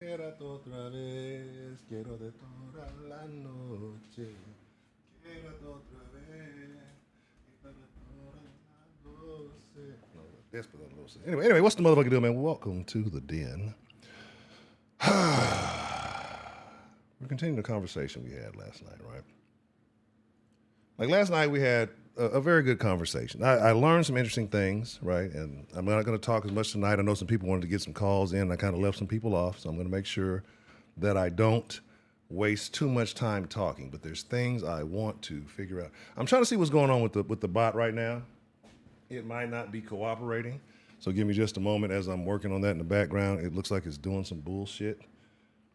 Quédate otra vez, quiero de toda la noche. Quédate otra vez, quédate toda la noche. No, that's what I'm saying. Anyway, what's the motherfucking deal, man? Welcome to the den. We're continuing the conversation we had last night, right? Like last night, we had a very good conversation. I learned some interesting things, right? And I'm not going to talk as much tonight. I know some people wanted to get some calls in. I kind of left some people off, so I'm going to make sure that I don't waste too much time talking. But there's things I want to figure out. I'm trying to see what's going on with the bot right now. It might not be cooperating, so give me just a moment as I'm working on that in the background. It looks like it's doing some bullshit.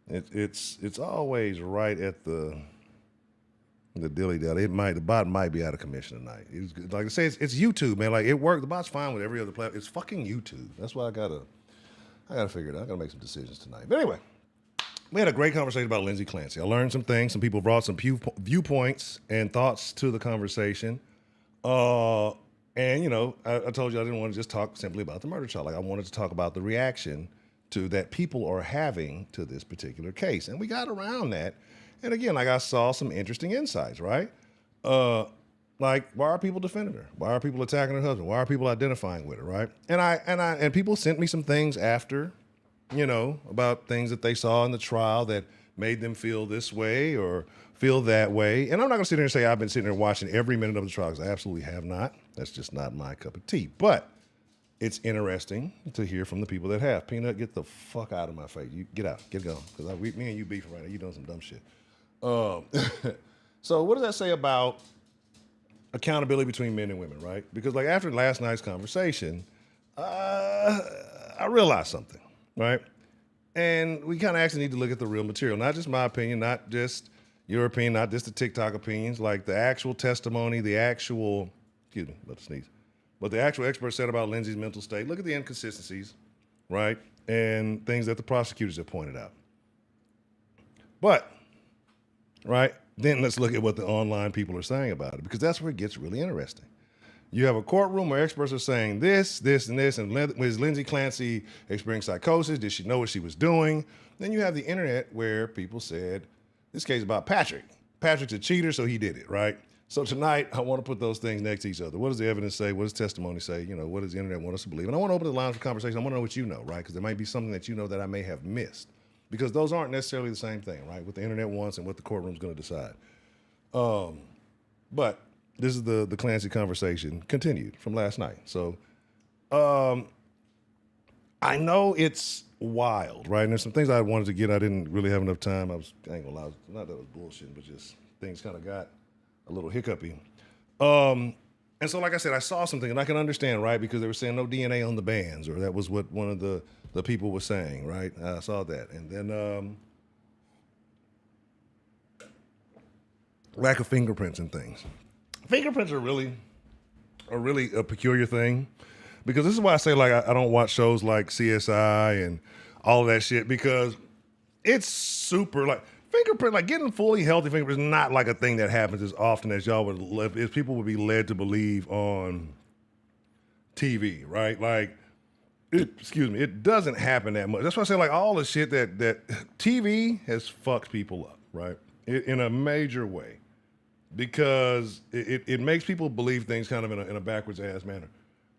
It's always right at the dilly dally. The bot might be out of commission tonight. Like I say, it's YouTube, man. Like it worked. The bot's fine with every other platform. It's fucking YouTube. That's why I gotta figure it out. I gotta make some decisions tonight. But anyway, we had a great conversation about Lindsay Clancy. I learned some things. Some people brought some viewpoints and thoughts to the conversation. And I told you I didn't want to just talk simply about the murder trial. Like I wanted to talk about the reaction to that people are having to this particular case, and we got around that. And again, like I saw some interesting insights, right? Like why are people defending her? Why are people attacking her husband? Why are people identifying with her, right? And people sent me some things after, about things that they saw in the trial that made them feel this way or feel that way. And I'm not gonna sit here and say I've been sitting there watching every minute of the trial, because I absolutely have not. That's just not my cup of tea. But it's interesting to hear from the people that have. Peanut, get the fuck out of my face. You get out, get going. Because me and you beefing right now. You doing some dumb shit. So what does that say about accountability between men and women, right? Because like after last night's conversation, I realized something, right? And we kind of actually need to look at the real material, not just my opinion, not just your opinion, not just the TikTok opinions, like the actual testimony, the actual, excuse me, let me sneeze, but the actual expert said about Lindsay's mental state. Look at the inconsistencies, right? And things that the prosecutors have pointed out. But, right, then let's look at what the online people are saying about it, because that's where it gets really interesting. You have a courtroom where experts are saying this, this, and this, and was Lindsay Clancy experiencing psychosis? Did she know what she was doing? Then you have the internet where people said, this case is about Patrick. Patrick's a cheater, so he did it, right? So tonight, I want to put those things next to each other. What does the evidence say? What does testimony say? What does the internet want us to believe? And I want to open the lines for conversation. I want to know what you know, right? Because there might be something that you know that I may have missed. Because those aren't necessarily the same thing, right? What the internet wants and what the courtroom's going to decide. But this is the Clancy conversation continued from last night. So I know it's wild, right? And there's some things I wanted to get. I didn't really have enough time. I ain't gonna lie, not that it was bullshit, but just things kind of got a little hiccupy. And so, like I said, I saw something, and I can understand, right? Because they were saying no DNA on the bands, or that was what one of the people was saying, right? I saw that. And then lack of fingerprints and things. Fingerprints are really a peculiar thing, because this is why I say, like, I don't watch shows like CSI and all of that shit, because it's super, like, fingerprint, like getting fully healthy fingerprints is not like a thing that happens as often as y'all would, as people would be led to believe on TV, right? Like, it doesn't happen that much. That's why I say, like, all the shit that TV has fucked people up, right? In a major way, because it makes people believe things kind of in a backwards ass manner.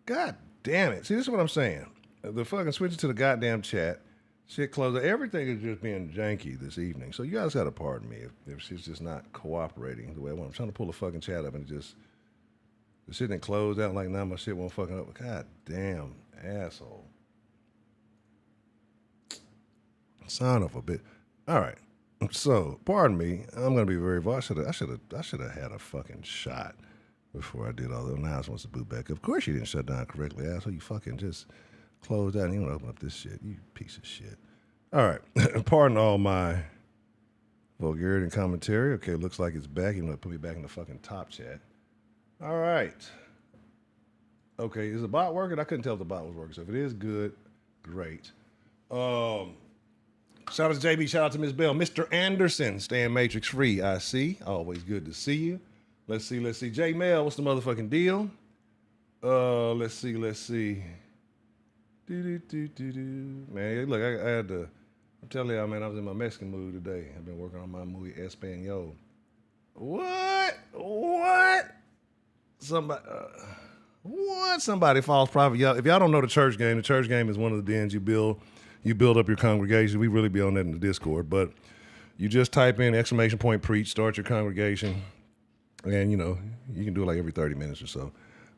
God damn it! See, this is what I'm saying. The fucking switching to the goddamn chat. Shit closed. Everything is just being janky this evening. So you guys got to pardon me if she's just not cooperating the way I want. I'm trying to pull the fucking chat up and the shit didn't close out. Like now my shit won't fucking up. God damn asshole. Son of a bitch. All right. So pardon me. I'm gonna be very vulnerable. I should have had a fucking shot before I did all that. Now I supposed to boot back up. Of course you didn't shut down correctly, asshole. You fucking just closed out and you want to open up this shit. You piece of shit. All right. Pardon all my vulgarity and commentary. Okay, looks like it's back. You know, put me back in the fucking top chat. All right. Okay, is the bot working? I couldn't tell if the bot was working. So if it is good, great. Shout out to JB. Shout out to Ms. Bell. Mr. Anderson, staying matrix free. I see. Always good to see you. Let's see. J Mel, what's the motherfucking deal? Let's see. Man, look, I had to I'm telling y'all, man, I was in my Mexican mood today. I've been working on my muy Espanol. What? What? Somebody. What? Somebody false prophet. Y'all, if y'all don't know the church game is one of the dens you build. You build up your congregation. We really be on that in the Discord, but you just type in exclamation point preach, start your congregation, and you can do it like every 30 minutes or so.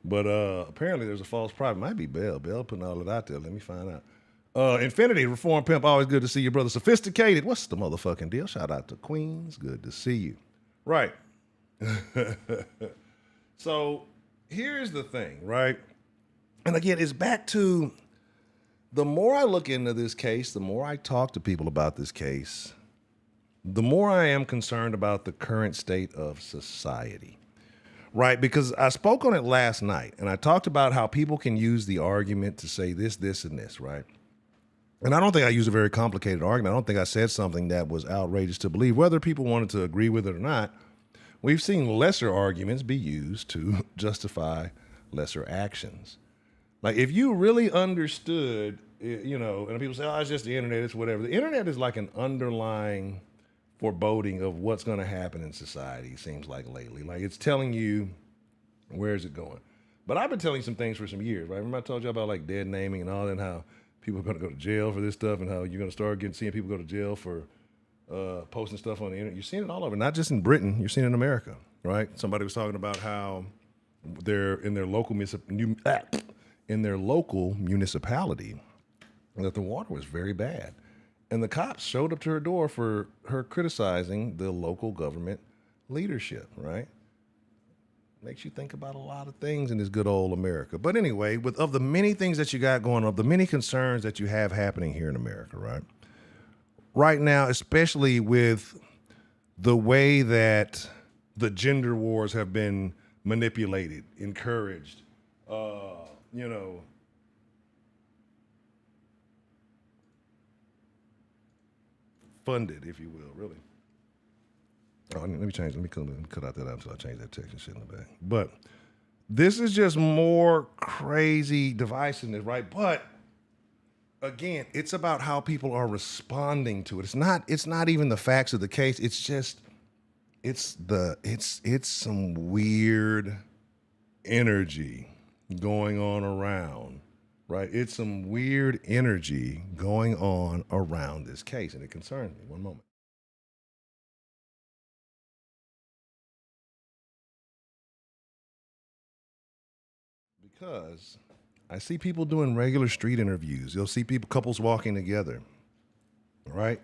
But apparently there's a false prophet. Might be Bell. Bell putting all it out there. Let me find out. Infinity, Reform Pimp, always good to see you, brother. Sophisticated, what's the motherfucking deal? Shout out to Queens, good to see you. Right. So here's the thing, right? And again, it's back to the more I look into this case, the more I talk to people about this case, the more I am concerned about the current state of society. Right, because I spoke on it last night, and I talked about how people can use the argument to say this, this, and this, right? And I don't think I used a very complicated argument. I don't think I said something that was outrageous to believe. Whether people wanted to agree with it or not, we've seen lesser arguments be used to justify lesser actions. Like, if you really understood, and people say, oh, it's just the internet, it's whatever. The internet is like an underlying foreboding of what's going to happen in society, seems like lately. Like, it's telling you, where is it going? But I've been telling you some things for some years, right? Remember I told you about like dead naming and all that, and how people are going to go to jail for this stuff, and how you're going to start seeing people go to jail for posting stuff on the internet. You're seeing it all over, not just in Britain, you're seeing it in America, right? Somebody was talking about how they're in their local municipality, that the water was very bad. And the cops showed up to her door for her criticizing the local government leadership, right? Makes you think about a lot of things in this good old America. But anyway, of the many things that you got going on, the many concerns that you have happening here in America, right? Right now, especially with the way that the gender wars have been manipulated, encouraged, funded, if you will, really. Oh, let me cut out that out until I change that text and shit in the back. But this is just more crazy divisiveness, right? But again, it's about how people are responding to it. It's not even the facts of the case. It's just it's some weird energy going on around. Right, it's some weird energy going on around this case, and it concerns me. One moment. Because I see people doing regular street interviews. You'll see couples walking together, right?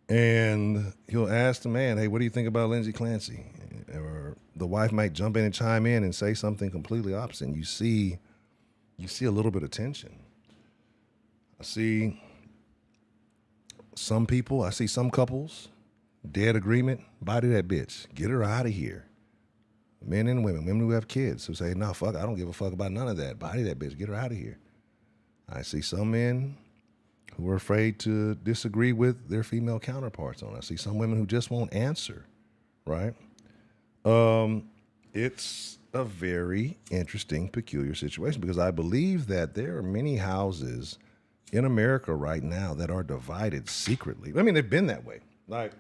And he'll ask the man, hey, what do you think about Lindsay Clancy? Or the wife might jump in and chime in and say something completely opposite. And you see a little bit of tension. I see some couples, dead agreement, body that bitch, get her out of here. Men and women who have kids who say, no, fuck, I don't give a fuck about none of that. Body that bitch, get her out of here. I see some men who are afraid to disagree with their female counterparts on it. I see some women who just won't answer, right? It's a very interesting, peculiar situation, because I believe that there are many houses in America right now that are divided secretly. I mean, they've been that way. Like,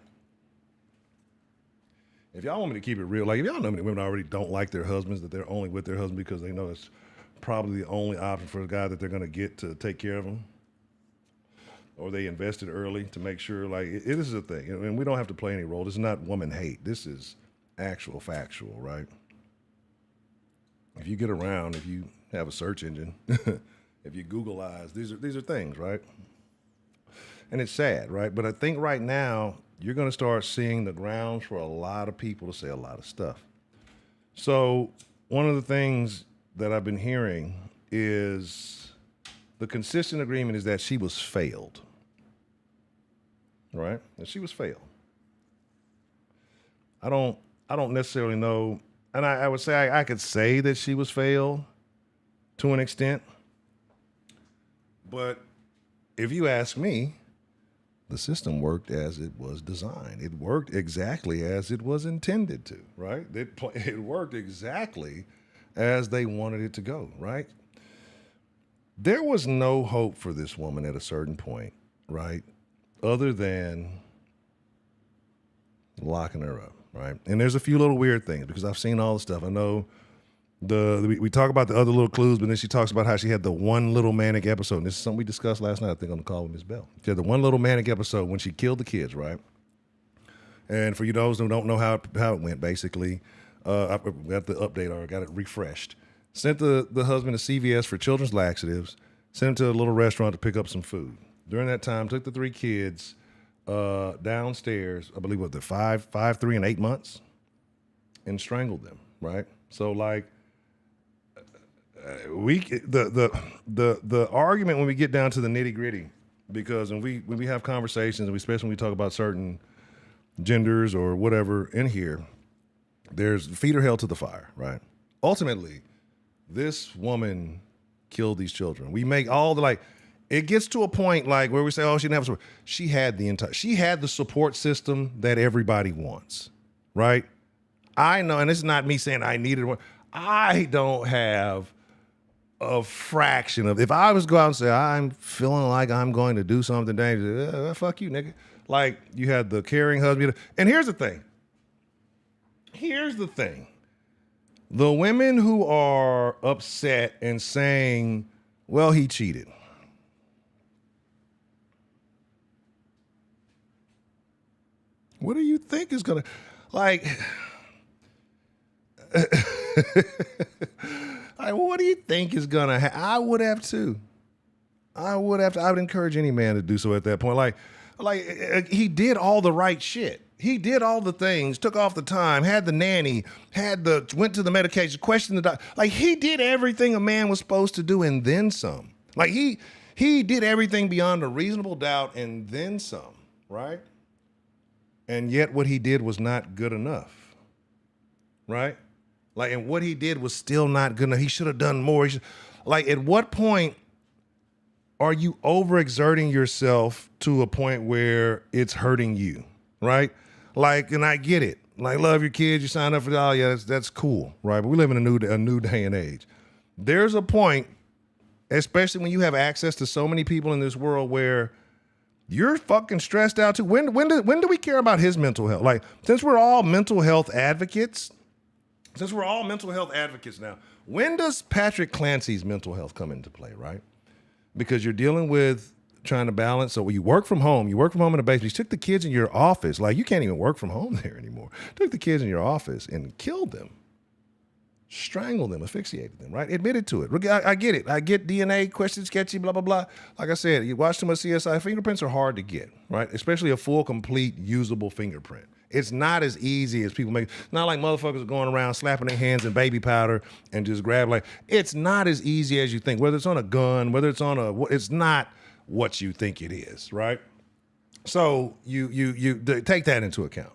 if y'all want me to keep it real, like, if y'all know many women already don't like their husbands, that they're only with their husband because they know it's probably the only option for the guy that they're going to get to take care of them, or they invested early to make sure, like, this is a thing. And we don't have to play any role. This is not woman hate. This is actual factual, right? If you get around, if you have a search engine, if you Googleize, these are things, right? And it's sad, right? But I think right now you're going to start seeing the grounds for a lot of people to say a lot of stuff. So one of the things that I've been hearing is the consistent agreement is that she was failed, right? That she was failed. I don't necessarily know. And I would say I could say that she was failed to an extent. But if you ask me, the system worked as it was designed. It worked exactly as it was intended to, right? It worked exactly as they wanted it to go, right? There was no hope for this woman at a certain point, right? other than locking her up, right? And there's a few little weird things because I've seen all the stuff. I know we talk about the other little clues, but then she talks about how she had the one little manic episode. And this is something we discussed last night, I think, on the call with Ms. Bell. She had the one little manic episode when she killed the kids, right? And for you those who don't know how it went, basically, I got the update or got it refreshed. Sent the husband to CVS for children's laxatives, sent him to a little restaurant to pick up some food. During that time, took the 3 kids downstairs, I believe, what, the 5, 3, and 8 months, and strangled them, right? So, like, the argument when we get down to the nitty gritty, because when we have conversations, and especially when we talk about certain genders or whatever in here, there's feet are held to the fire, right? Ultimately, this woman killed these children. We make all the, like, it gets to a point like where we say, oh, she didn't have support. She had the support system that everybody wants, right? I know, and it's not me saying I needed one. I don't have a fraction of, if I was to go out and say, I'm feeling like I'm going to do something dangerous, fuck you, nigga. Like, you had the caring husband. And here's the thing. The women who are upset and saying, well, he cheated. What do you think is going to, like, what do you think is going to happen? I would have too. I would encourage any man to do so at that point. Like he did all the right shit. He did all the things, took off the time, had the nanny, went to the medication, questioned the doctor. Like, he did everything a man was supposed to do and then some. Like, he did everything beyond a reasonable doubt and then some, right? And yet what he did was not good enough, right? Like, and what he did was still not good enough. He should have done more. Like, at what point are you overexerting yourself to a point where it's hurting you, right? Like, and I get it. Like, love your kids, you sign up for that. Oh, yeah, that's cool, right? But we live in a new day and age. There's a point, especially when you have access to so many people in this world, where you're fucking stressed out too. When do we care about his mental health? Like, since we're all mental health advocates now, when does Patrick Clancy's mental health come into play, right? Because you're dealing with trying to balance. So when you work from home in the basement. You took the kids in your office. Like, you can't even work from home there anymore. Took the kids in your office and killed them. Strangled them, asphyxiated them, right? Admitted to it. I get it. I get DNA, question sketchy, blah, blah, blah. Like I said, you watch too much CSI, fingerprints are hard to get, right? Especially a full, complete, usable fingerprint. It's not as easy as people make it. It's not like motherfuckers are going around slapping their hands in baby powder and just grab, like, it's not as easy as you think. Whether it's on a gun, whether it's on it's not what you think it is, right? So you take that into account.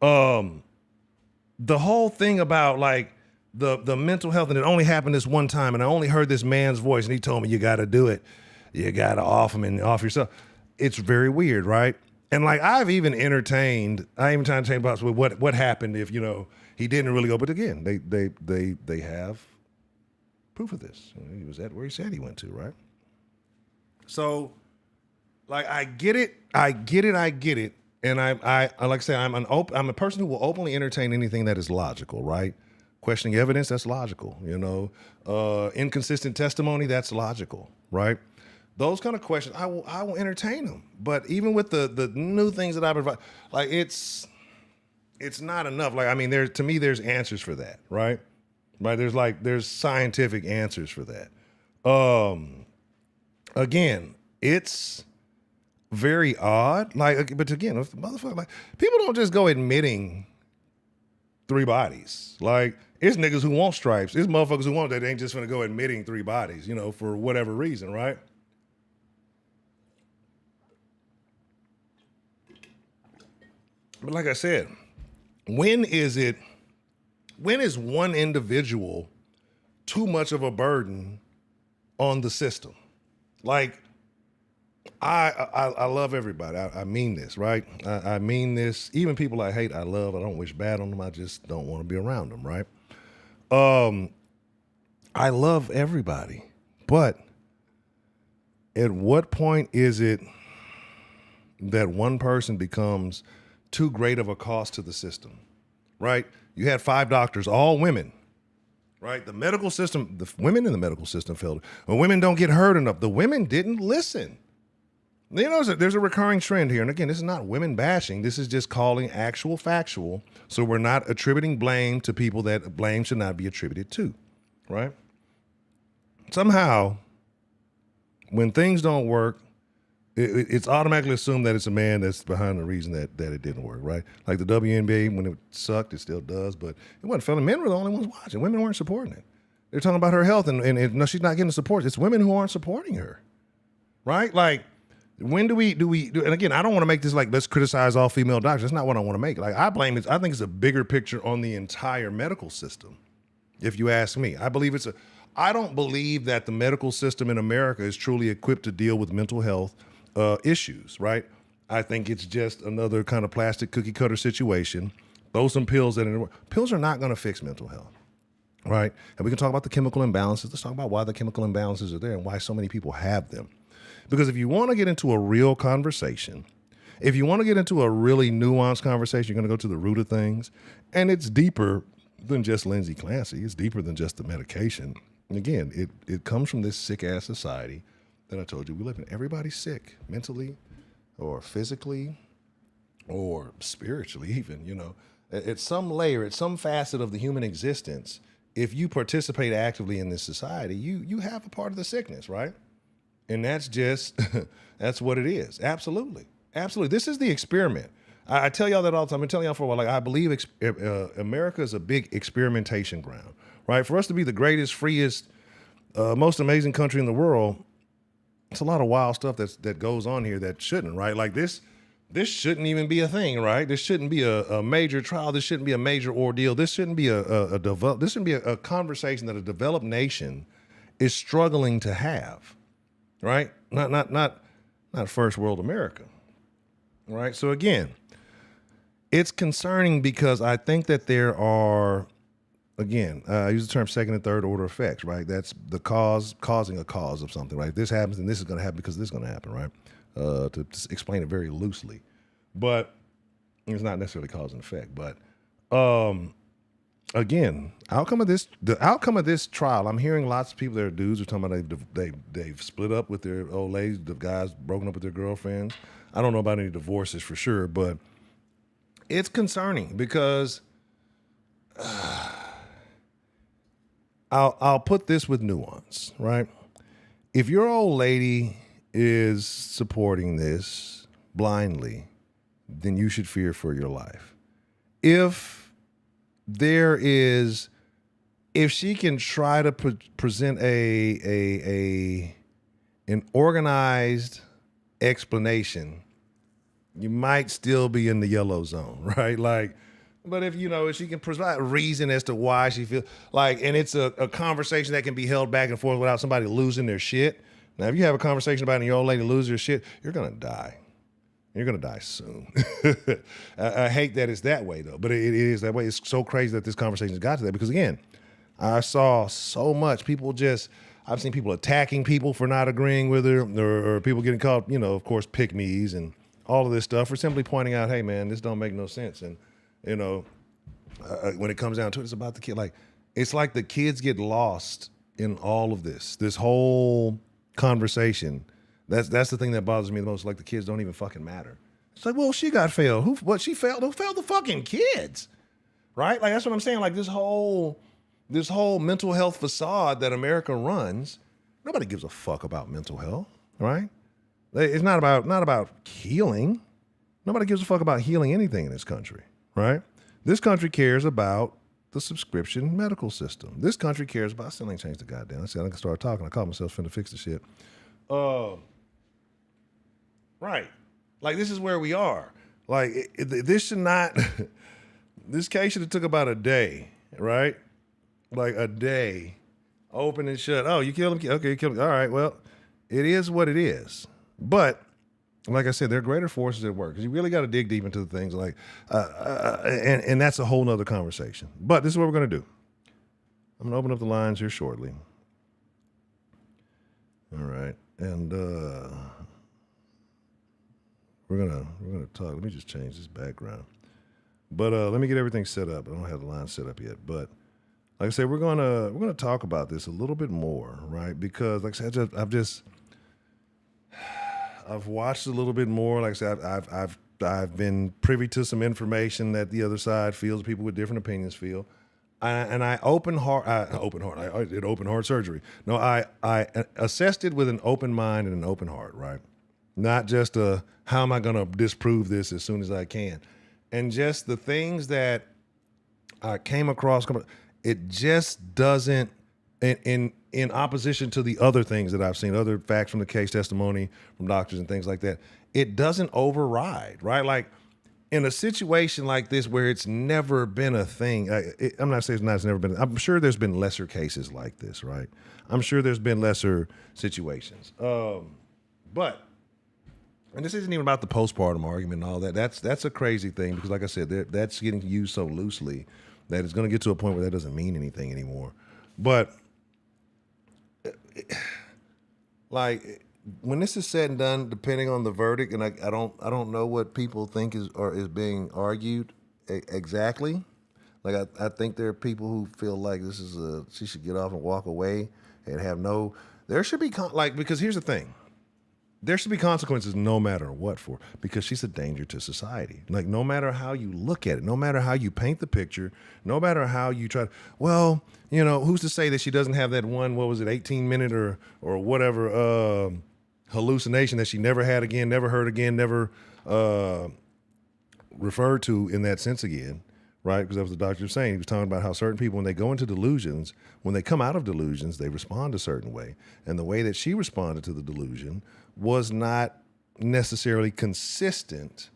The whole thing about, like, the mental health, and it only happened this one time, and I only heard this man's voice, and he told me, you got to do it. You got to off him and off yourself. It's very weird, right? And, like, I even tried to entertain about what happened if, he didn't really go. But again, they have proof of this. He was at where he said he went to, right? So, like, I get it. And I like I say, I'm a person who will openly entertain anything that is logical, right? Questioning evidence, that's logical. Inconsistent testimony, that's logical, right? Those kind of questions, I will entertain them. But even with the new things that I've provided, like, it's not enough. Like, I mean, to me, there's answers for that, right? Right? There's scientific answers for that. Again, it's very odd. Like, but again, motherfucker, like, people don't just go admitting 3 bodies. Like, it's niggas who want stripes. It's motherfuckers who want that. They ain't just gonna go admitting 3 bodies, for whatever reason, right? But like I said, when is one individual too much of a burden on the system? Like, I love everybody. I mean this, right? I mean this. Even people I hate, I love. I don't wish bad on them. I just don't want to be around them, right? I love everybody. But at what point is it that one person becomes too great of a cost to the system, right? You had 5 doctors, all women, right? The medical system, the women in the medical system failed. When women don't get heard enough, the women didn't listen. You know, there's a recurring trend here. And again, this is not women bashing. This is just calling actual factual. So we're not attributing blame to people that blame should not be attributed to, right? Somehow, when things don't work, it's automatically assumed that it's a man that's behind the reason that it didn't work, right? Like the WNBA, when it sucked, it still does, but it wasn't failing. Men were the only ones watching. Women weren't supporting it. They're talking about her health, and no, she's not getting the support. It's women who aren't supporting her, right? Like, when do we and again, I don't want to make this like, let's criticize all female doctors. That's not what I want to make. Like, I think it's a bigger picture on the entire medical system, if you ask me. I don't believe that the medical system in America is truly equipped to deal with mental health issues, right? I think it's just another kind of plastic cookie cutter situation. Throw some pills pills are not going to fix mental health, right? And we can talk about the chemical imbalances. Let's talk about why the chemical imbalances are there and why so many people have them. Because if you want to get into a real conversation, if you want to get into a really nuanced conversation, you're going to go to the root of things. And it's deeper than just Lindsay Clancy. It's deeper than just the medication. And again, it comes from this sick-ass society that I told you we live in. Everybody's sick, mentally or physically or spiritually even, you know. At some layer, at some facet of the human existence, if you participate actively in this society, you have a part of the sickness, right? And that's just, that's what it is. Absolutely. Absolutely. This is the experiment. I tell y'all that all the time. I've been telling y'all for a while, like, I believe America is a big experimentation ground, right? For us to be the greatest, freest, most amazing country in the world, it's a lot of wild stuff that goes on here that shouldn't, right? Like this shouldn't even be a thing, right? This shouldn't be a major trial. This shouldn't be a major ordeal. This shouldn't be this shouldn't be a conversation that a developed nation is struggling to have. Right? Not first world America. Right? So again, it's concerning because I think that there are, again, I use the term second and third order effects, right? That's the causing a cause of something, right? If this happens, then this is going to happen because this is going to happen, right? To explain it very loosely. But it's not necessarily cause and effect. But again, the outcome of this trial, I'm hearing lots of people that are dudes are talking about they've split up with their old ladies, the guys broken up with their girlfriends. I don't know about any divorces for sure, but it's concerning because I'll put this with nuance, right? If your old lady is supporting this blindly, then you should fear for your life. If she can try to present an organized explanation, you might still be in the yellow zone, right? Like, but if she can provide reason as to why she feels like, and it's a conversation that can be held back and forth without somebody losing their shit. Now, if you have a conversation about it and your old lady loses her shit, you're gonna die. You're going to die soon. I hate that it's that way, though, but it is that way. It's so crazy that this conversation got to that because, again, I saw so much I've seen people attacking people for not agreeing with her or people getting called, of course, pick-me's and all of this stuff for simply pointing out, hey, man, this don't make no sense. And, when it comes down to it, it's about the kid. Like, it's like the kids get lost in all of this whole conversation. That's the thing that bothers me the most. Like, the kids don't even fucking matter. It's like, well, she got failed. She failed? Who failed the fucking kids? Right? Like, that's what I'm saying. Like, this whole mental health facade that America runs, nobody gives a fuck about mental health, right? It's not about healing. Nobody gives a fuck about healing anything in this country, right? This country cares about the subscription medical system. This country cares about, I still ain't changed the goddamn. I said I can start talking. I call myself finna fix the shit. Right. Like, this is where we are. Like, this should not, this case should have took about a day, right? Like, a day. Open and shut. Oh, you killed him? Okay, you killed him. All right, well, it is what it is. But, like I said, there are greater forces at work. Because you really got to dig deep into the things like, and that's a whole nother conversation. But this is what we're going to do. I'm going to open up the lines here shortly. All right. And, we're gonna talk. Let me just change this background. But let me get everything set up. I don't have the line set up yet. But like I said, we're gonna talk about this a little bit more, right? Because like I said, I've watched a little bit more. Like I said, I've been privy to some information that the other side feels, people with different opinions feel. I did open heart surgery. No, I assessed it with an open mind and an open heart, right? Not just how am I going to disprove this as soon as I can. And just the things that I came across, it just doesn't, in opposition to the other things that I've seen, other facts from the case testimony from doctors and things like that, it doesn't override, right? Like in a situation like this where it's never been a thing, I'm not saying it's never been, I'm sure there's been lesser cases like this, right? I'm sure there's been lesser situations. But, and this isn't even about the postpartum argument and all that. That's a crazy thing because like I said, that's getting used so loosely that it's going to get to a point where that doesn't mean anything anymore. But like when this is said and done, depending on the verdict, and I don't know what people think is being argued exactly. Like I think there are people who feel like this is she should get off and walk away and have no. There should be because here's the thing. There should be consequences no matter what for, because she's a danger to society. Like no matter how you look at it, no matter how you paint the picture, no matter how you try to, well, you know, who's to say that she doesn't have that one, 18-minute or whatever hallucination that she never had again, never heard again, never referred to in that sense again, right? Because that was the doctor was saying. He was talking about how certain people, when they go into delusions, when they come out of delusions, they respond a certain way. And the way that she responded to the delusion was not necessarily consistent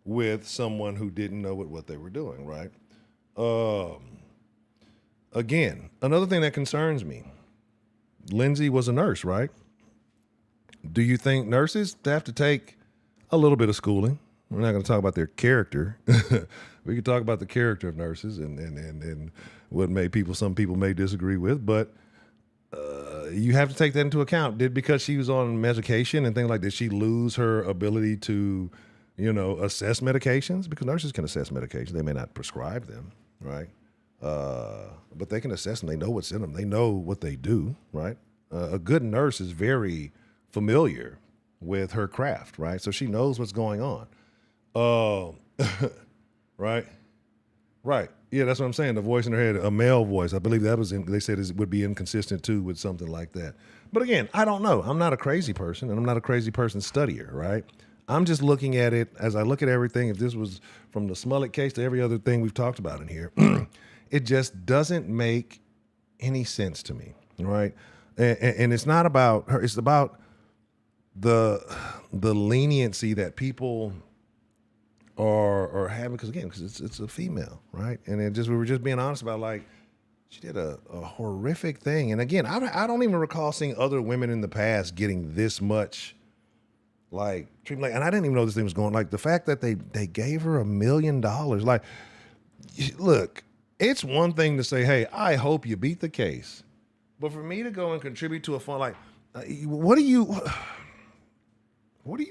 with someone who didn't know what they were doing, right? Again, another thing that concerns me, Lindsay was a nurse, right? Do you think nurses have to take a little bit of schooling? We're not going to talk about their character. We can talk about the character of nurses and what some people may disagree with, but you have to take that into account. Because she was on medication and things like that, did she lose her ability to, assess medications? Because nurses can assess medications. They may not prescribe them, right? But they can assess them. They know what's in them. They know what they do, right? A good nurse is very familiar with her craft, right? So she knows what's going on. Right? Right. Yeah, that's what I'm saying. The voice in her head, a male voice. I believe that was they said it would be inconsistent too with something like that. But again, I don't know. I'm not a crazy person, and I'm not a crazy person studier, right? I'm just looking at it as I look at everything. If this was from the Smollett case to every other thing we've talked about in here, it just doesn't make any sense to me, right? And it's not about her. It's about the leniency that people are having, because it's a female, right? And we were just being honest about, like, she did a horrific thing. And again, I don't even recall seeing other women in the past getting this much like treatment. And I didn't even know this thing was going. Like the fact that they gave her $1 million. Like, look, it's one thing to say, hey, I hope you beat the case, but for me to go and contribute to a fund, like, what are you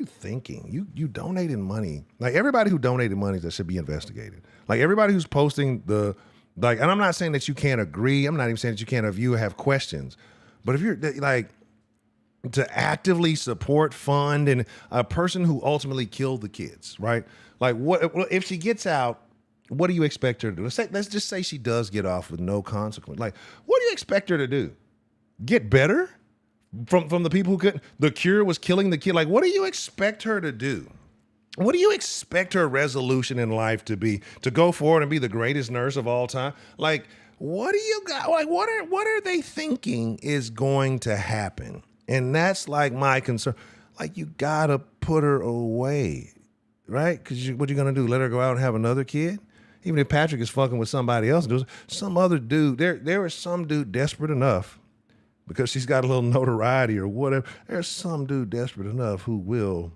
thinking? You donated money. Like, everybody who donated money, that should be investigated. Like, everybody who's posting and I'm not saying that you can't agree. I'm not even saying that you can't view or have questions. But if you're like, to actively support, fund, and a person who ultimately killed the kids, right? Like, what if she gets out? What do you expect her to do? Let's just say she does get off with no consequence. Like, what do you expect her to do? Get better? From the people who couldn't, the cure was killing the kid. Like, what do you expect her to do? What do you expect her resolution in life to be? To go forward and be the greatest nurse of all time? Like, what do you got? Like, what are they thinking is going to happen? And that's like my concern. Like, you gotta put her away, right? Because what you gonna do? Let her go out and have another kid? Even if Patrick is fucking with somebody else, some other dude. There is some dude desperate enough, because she's got a little notoriety or whatever. There's some dude desperate enough who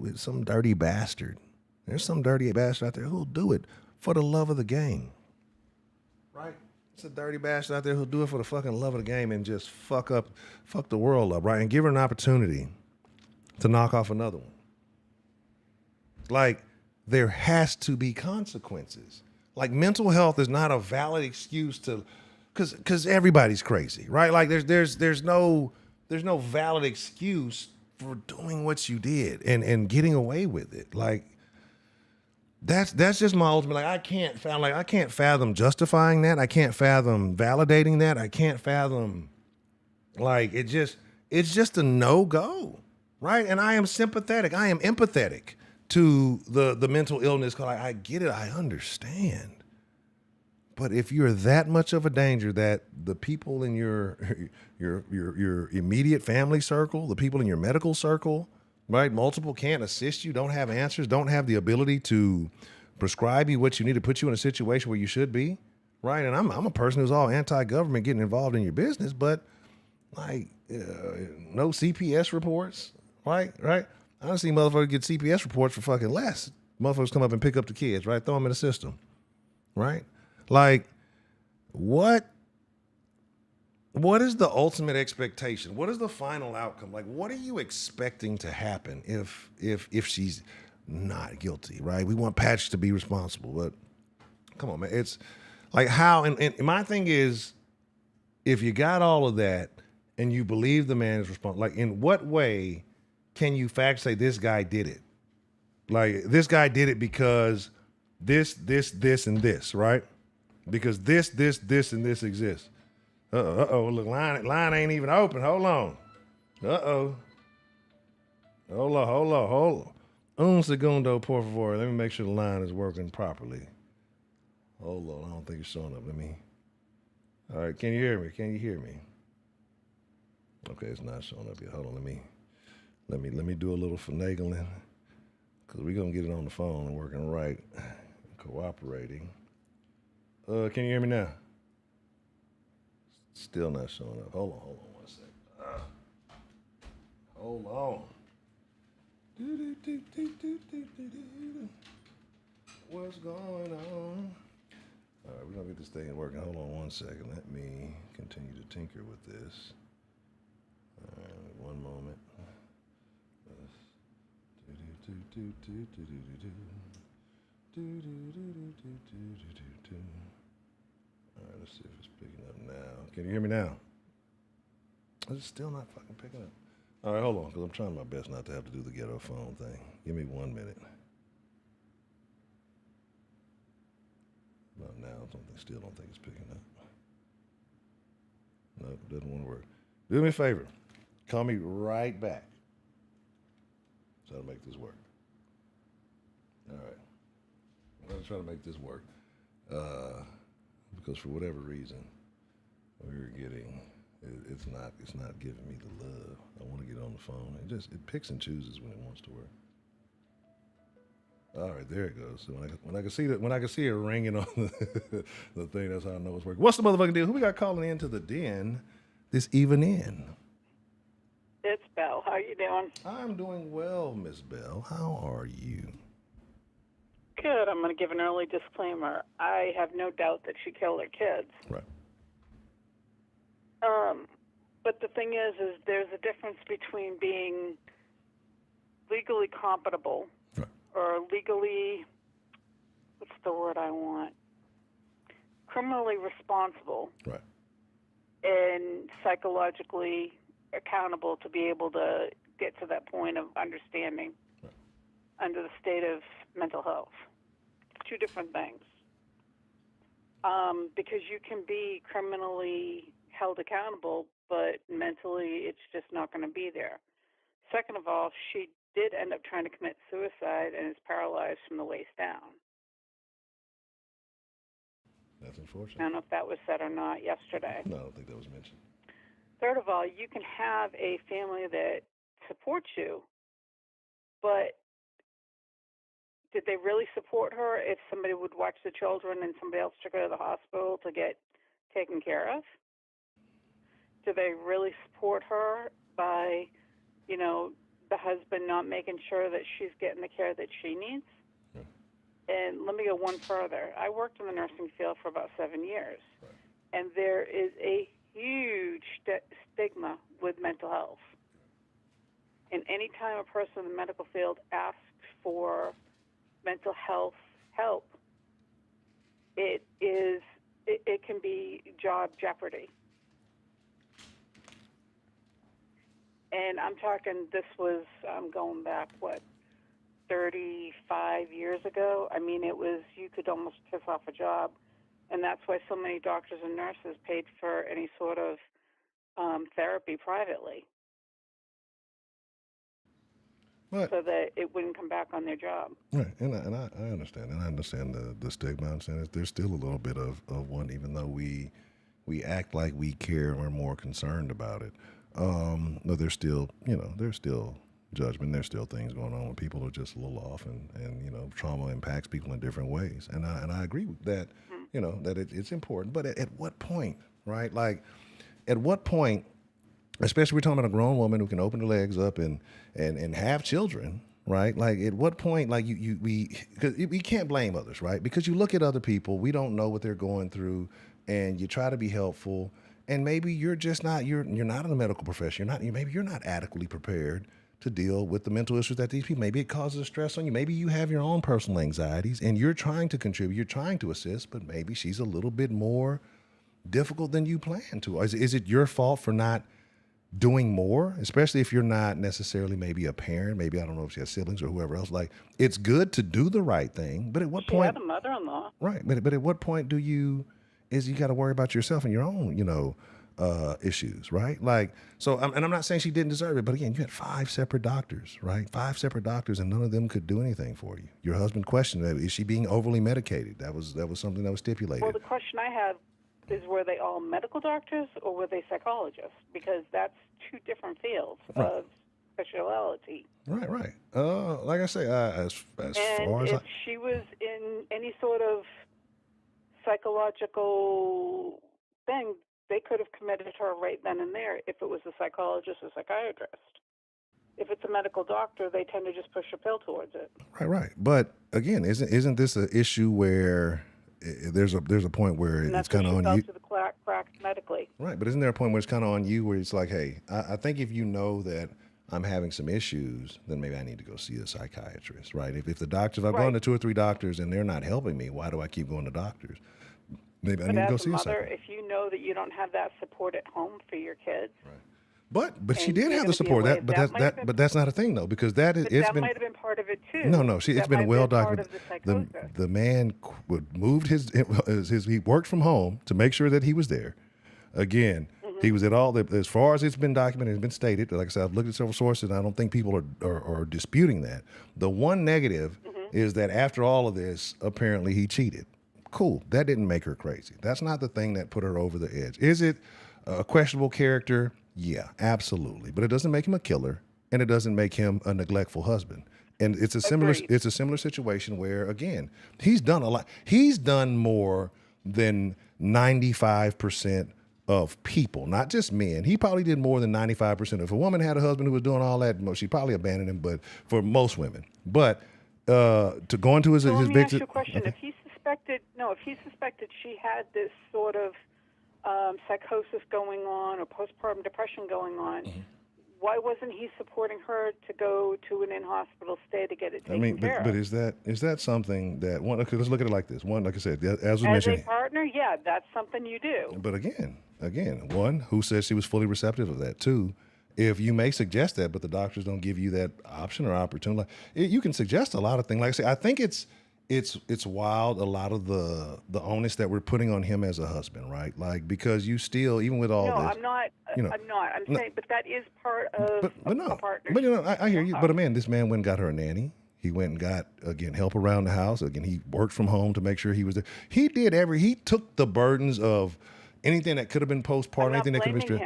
is some dirty bastard. There's some dirty bastard out there who'll do it for the love of the game. Right? It's a dirty bastard out there who'll do it for the fucking love of the game and just fuck the world up, right? And give her an opportunity to knock off another one. Like, there has to be consequences. Like, mental health is not a valid excuse to, because everybody's crazy, right? Like, there's no valid excuse for doing what you did and getting away with it. Like, that's just my ultimate. Like, I can't fathom justifying that. I can't fathom validating that. I can't fathom, like, it's just a no-go, right? And I am sympathetic. I am empathetic to the mental illness. Cause I get it. I understand. But if you're that much of a danger that the people in your immediate family circle, the people in your medical circle, right, multiple can't assist you, don't have answers, don't have the ability to prescribe you what you need to put you in a situation where you should be, right? And I'm a person who's all anti-government getting involved in your business, but like no CPS reports, right? I don't see motherfuckers get CPS reports for fucking less. Motherfuckers come up and pick up the kids, right? Throw them in the system, right? Like, what is the ultimate expectation? What is the final outcome? Like, what are you expecting to happen if she's not guilty, right? We want Patch to be responsible, but come on, man. It's like how, and my thing is, if you got all of that and you believe the man is responsible, like, in what way can you factually say this guy did it? Like, this guy did it because this, and this, right? Because this, and this exists. Uh-oh, look, line ain't even open. Hold on. Uh-oh. Hold on. Un segundo, por favor. Let me make sure the line is working properly. Hold on, I don't think it's showing up. All right, can you hear me? Okay, it's not showing up yet. Hold on, let me do a little finagling, because we're going to get it on the phone and working right, cooperating. Can you hear me now? Still not showing up. Hold on 1 second. Hold on. What's going on? All right, we're going to get this thing working. Hold on 1 second. Let me continue to tinker with this. All right, 1 moment. All right, let's see if it's picking up now. Can you hear me now? It's still not fucking picking up. All right, hold on, because I'm trying my best not to have to do the ghetto phone thing. Give me 1 minute. Not now. Still don't think it's picking up. No, it doesn't want to work. Do me a favor. Call me right back. Try to make this work. All right. I'm going to try to make this work. Because for whatever reason, we're getting, it's not giving me the love. I want to get on the phone. It picks and chooses when it wants to work. All right, there it goes. So when I can see it ringing on the thing, that's how I know it's working. What's the motherfucking deal? Who we got calling into the den this evening? It's Belle. How you doing? I'm doing well, Miss Belle. How are you? Good. I'm going to give an early disclaimer. I have no doubt that she killed her kids. Right. But the thing is there's a difference between being legally compatible, right, or legally, what's the word I want? Criminally responsible, right, and psychologically accountable to be able to get to that point of understanding, right, under the state of mental health. Two different things. Because you can be criminally held accountable, but mentally it's just not going to be there. Second of all, she did end up trying to commit suicide and is paralyzed from the waist down. That's unfortunate. I don't know if that was said or not yesterday. No, I don't think that was mentioned. Third of all, you can have a family that supports you, but did they really support her if somebody would watch the children and somebody else took her to the hospital to get taken care of? Do they really support her by, the husband not making sure that she's getting the care that she needs? Right. And let me go one further. I worked in the nursing field for about 7 years, right, and there is a huge stigma with mental health. And any time a person in the medical field asks for mental health help, it can be job jeopardy. And I'm talking, this was going back, 35 years ago? I mean, it was, you could almost piss off a job. And that's why so many doctors and nurses paid for any sort of therapy privately. But, so that it wouldn't come back on their job. Right, and I understand, and I understand the stigma. I understand there's still a little bit of one, even though we act like we care and we're more concerned about it. But there's still, there's still judgment. There's still things going on when people are just a little off, and trauma impacts people in different ways. And I agree with that. That it's important. But at what point, right? Like, at what point? Especially we're talking about a grown woman who can open her legs up and have children, right? Like, at what point, like, because we can't blame others, right? Because you look at other people, we don't know what they're going through, and you try to be helpful, and maybe you're just not, you're not in the medical profession, maybe you're not adequately prepared to deal with the mental issues that these people, maybe it causes a stress on you, maybe you have your own personal anxieties, and you're trying to contribute, you're trying to assist, but maybe she's a little bit more difficult than you planned to. Is it your fault for not doing more, especially if you're not necessarily maybe a parent, maybe, I don't know if she has siblings or whoever else? Like, it's good to do the right thing, but at what point? She had a mother-in-law. Right, but at what point you got to worry about yourself and your own, issues, right? Like, so, and I'm not saying she didn't deserve it, but again, you had 5 separate doctors, right? 5 separate doctors, and none of them could do anything for you. Your husband questioned that. Is she being overly medicated? That was something that was stipulated. Well, the question I have is, were they all medical doctors or were they psychologists? Because that's 2 different fields of speciality. Right. Like I say, as far as if she was in any sort of psychological thing, they could have committed her right then and there if it was a psychologist or psychiatrist. If it's a medical doctor, they tend to just push a pill towards it. Right. But again, isn't this an issue where there's a point where it's kind of on you? To the crack medically. Right, but isn't there a point where it's kind of on you, where it's like, hey, I think if you know that I'm having some issues, then maybe I need to go see a psychiatrist, right? If the doctors, if I've gone to 2 or 3 doctors and they're not helping me, why do I keep going to doctors? Maybe I need to go see a psychiatrist. If you know that you don't have that support at home for your kids, right? But she did have the support. But that's not a thing, though, because that might have been part of it too. No, it's been well documented. The man moved he worked from home to make sure that he was there. Again, he was at all as far as it's been documented, it's been stated. Like I said, I've looked at several sources, and I don't think people are disputing that. The one negative is that after all of this, apparently he cheated. Cool. That didn't make her crazy. That's not the thing that put her over the edge. Is it a questionable character? Yeah, absolutely. But it doesn't make him a killer, and it doesn't make him a neglectful husband. And it's a similar situation where, again, he's done a lot. He's done more than 95% of people, not just men. He probably did more than 95%. If a woman had a husband who was doing all that, she'd probably abandon him, but for most women. But to go into his let me victim. ask you a question. Okay. If he suspected she had this sort of psychosis going on or postpartum depression going on, why wasn't he supporting her to go to an in-hospital stay to get it taken care of? But is that something that one? Okay, let's look at it like this. One, like I said, as a partner, yeah, that's something you do. But again, one, who says she was fully receptive of that? 2, if you may suggest that, but the doctors don't give you that option or opportunity, you can suggest a lot of things. Like I say, I think it's wild, a lot of the onus that we're putting on him as a husband, right? Like, because you still, even with all this. No, I'm not. I'm saying, but that is part of a partnership. But I hear you. But this man went and got her a nanny. He went and got, again, help around the house. Again, he worked from home to make sure he was there. He took the burdens of anything that could have been postpartum, anything that could have been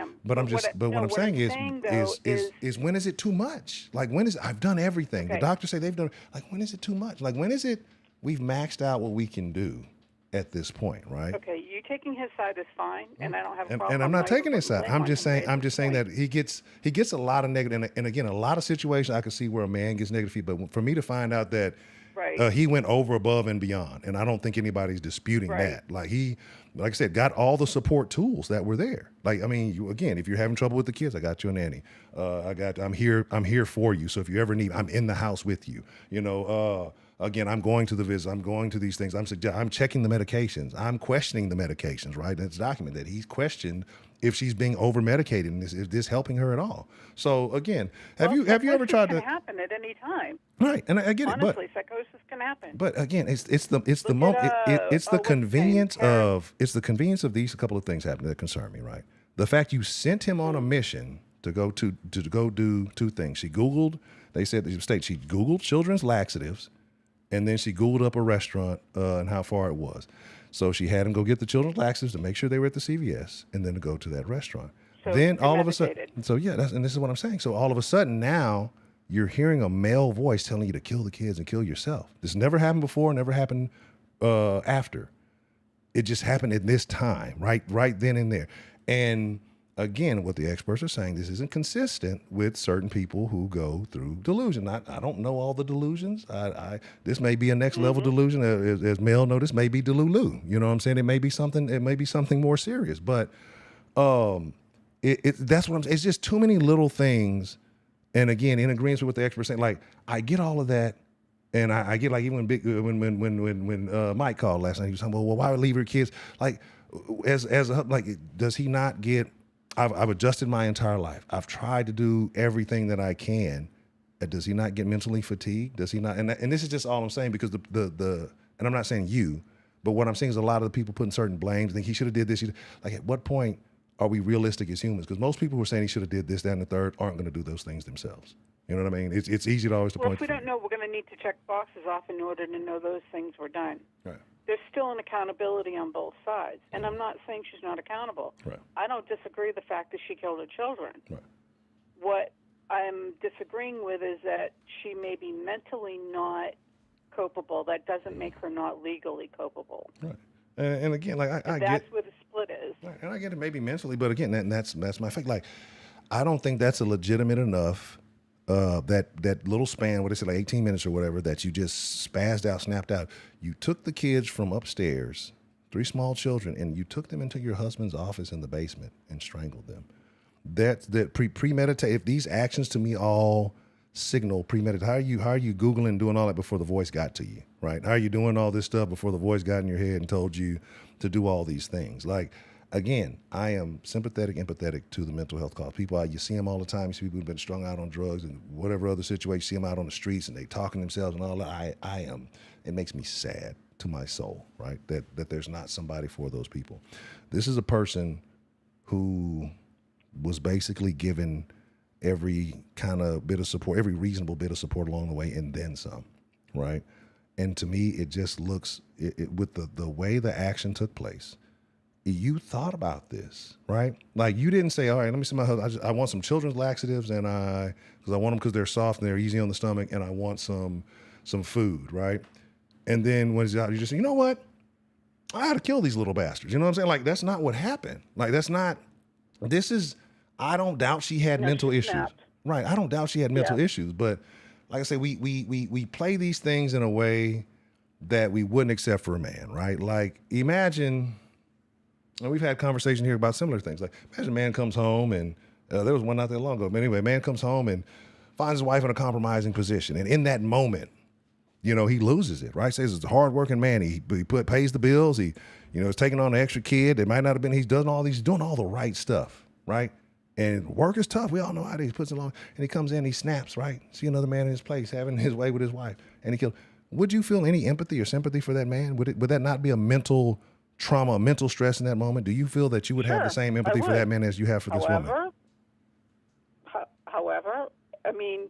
stressed. But what I'm saying is when is it too much? Like, when is I've done everything. Okay. The doctors say they've done, like, when is it too much? Like, when is it we've maxed out what we can do at this point, right? Okay, you taking his side is fine, and I don't have a problem. And I'm not taking his side. I'm just saying that he gets a lot of negative, and again, a lot of situations I can see where a man gets negative feedback. But for me to find out that Right. He went over, above, and beyond, and I don't think anybody's disputing Right. that. Like he, like I said, got all the support tools that were there. Like I mean, again, if you're having trouble with the kids, I got you a nanny. I'm here for you. So if you ever need, I'm in the house with you. Again, I'm going to the visit. I'm going to these things. I'm checking the medications. I'm questioning the medications. Right, and it's documented that he's questioned if she's being over medicated and is this helping her at all. So again, have you ever tried to? It can happen at any time. Right, and I get Honestly, it, psychosis can happen. but again, it's the Look moment, at, it's the what's his name? convenience Karen. of these a couple of things happen that concern me. Right, the fact you sent him on a mission to go do two things. She Googled. They said the state she Googled children's laxatives, and then she Googled up a restaurant and how far it was. So she had him go get the children's laxatives to make sure they were at the CVS, and then to go to that restaurant. So Then all of a premeditated. sudden, so yeah, and this is what I'm saying. So all of a sudden now you're hearing a male voice telling you to kill the kids and kill yourself. This never happened before, never happened after. It just happened at this time, right then and there. And again, what the experts are saying, this isn't consistent with certain people who go through delusion. I don't know all the delusions. This may be a next level delusion. As Mel know, this may be delulu. You know what I'm saying? It may be something more serious. But that's what I'm saying. It's just too many little things. And again, in agreement with what the experts saying, like I get all of that. And I get like even when Mike called last night, he was talking about, well, why would leave your kids? Like as a like, does he not get? I've adjusted my entire life. I've tried to do everything that I can. Does he not get mentally fatigued? Does he not? And this is just all I'm saying because the and I'm not saying you, but what I'm saying is a lot of the people putting certain blames. Think he should have did this. Like at what point are we realistic as humans? Because most people who are saying he should have did this, that, and the third aren't going to do those things themselves. You know what I mean? It's easy to always to Well, point. if we don't know, we're going to need to check boxes off in order to know those things were done. Right. There's still an accountability on both sides. And I'm not saying she's not accountable. Right. I don't disagree with the fact that she killed her children. Right. What I'm disagreeing with is that she may be mentally not culpable. That doesn't make her not legally culpable. Right. And again, like I get that's where the split is. Right, and I get it maybe mentally, but again, that's my fact. Like, I don't think that's a legitimate enough. That little span, what is it, like 18 minutes or whatever, that you just spazzed out, snapped out. You took the kids from upstairs, 3 small children, and you took them into your husband's office in the basement and strangled them. That premeditate. If these actions to me all signal premeditate, how are you Googling doing all that before the voice got to you, right? How are you doing all this stuff before the voice got in your head and told you to do all these things? Like, again, I am sympathetic, empathetic to the mental health cause. People, you see them all the time. You see people who've been strung out on drugs and whatever other situation. You see them out on the streets and they talking themselves and all that. It makes me sad to my soul, right? That there's not somebody for those people. This is a person who was basically given every kind of bit of support, every reasonable bit of support along the way, and then some, right? And to me, it just looks, with the way the action took place, you thought about this, right? Like you didn't say, all right, let me see my husband. I want some children's laxatives because I want them because they're soft and they're easy on the stomach, and I want some food, right? And then when it's out, you just say, you know what? I had to kill these little bastards. You know what I'm saying? Like that's not what happened. Like I don't doubt she had mental issues. Snapped. Right. I don't doubt she had mental issues, but like I say, we play these things in a way that we wouldn't accept for a man, right? Like imagine. And we've had conversation here about similar things. Like, imagine a man comes home and there was one not that long ago. But anyway, a man comes home and finds his wife in a compromising position. And in that moment, he loses it, right? Says it's a hardworking man. He pays the bills. He, is taking on an extra kid. It might not have been, he's doing all the right stuff, right? And work is tough. We all know how it is. He puts it on and he comes in, he snaps, right? See another man in his place having his way with his wife. And he kills. Would you feel any empathy or sympathy for that man? Would that not be a mental trauma, mental stress in that moment? Do you feel that you would have the same empathy for that man as you have for this woman? However, I mean,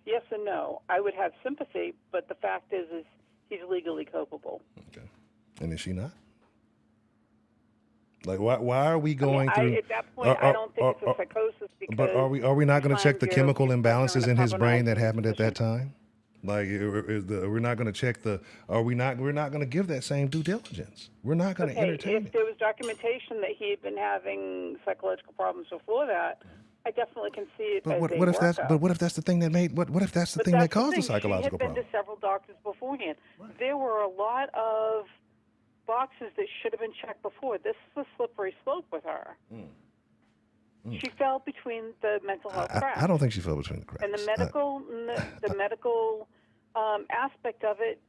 yes and no. I would have sympathy, but the fact is he's legally culpable. Okay. And is she not? Like, why are we going through? At that point, I don't think it's a psychosis because. But are we not going to check the chemical imbalances in his brain that happened at that time? Like, we're not going to check we're not going to give that same due diligence. We're not going to entertain if it. there was documentation that he had been having psychological problems before that, I definitely can see it But as what, a what if that's workup. but what if that's the thing that made what if that's the But thing that that's the caused the thing. She psychological had been problem? to several doctors beforehand. Right. There were a lot of boxes that should have been checked before. This is a slippery slope with her. She fell between the mental health cracks. I don't think she fell between the cracks. And the medical aspect of it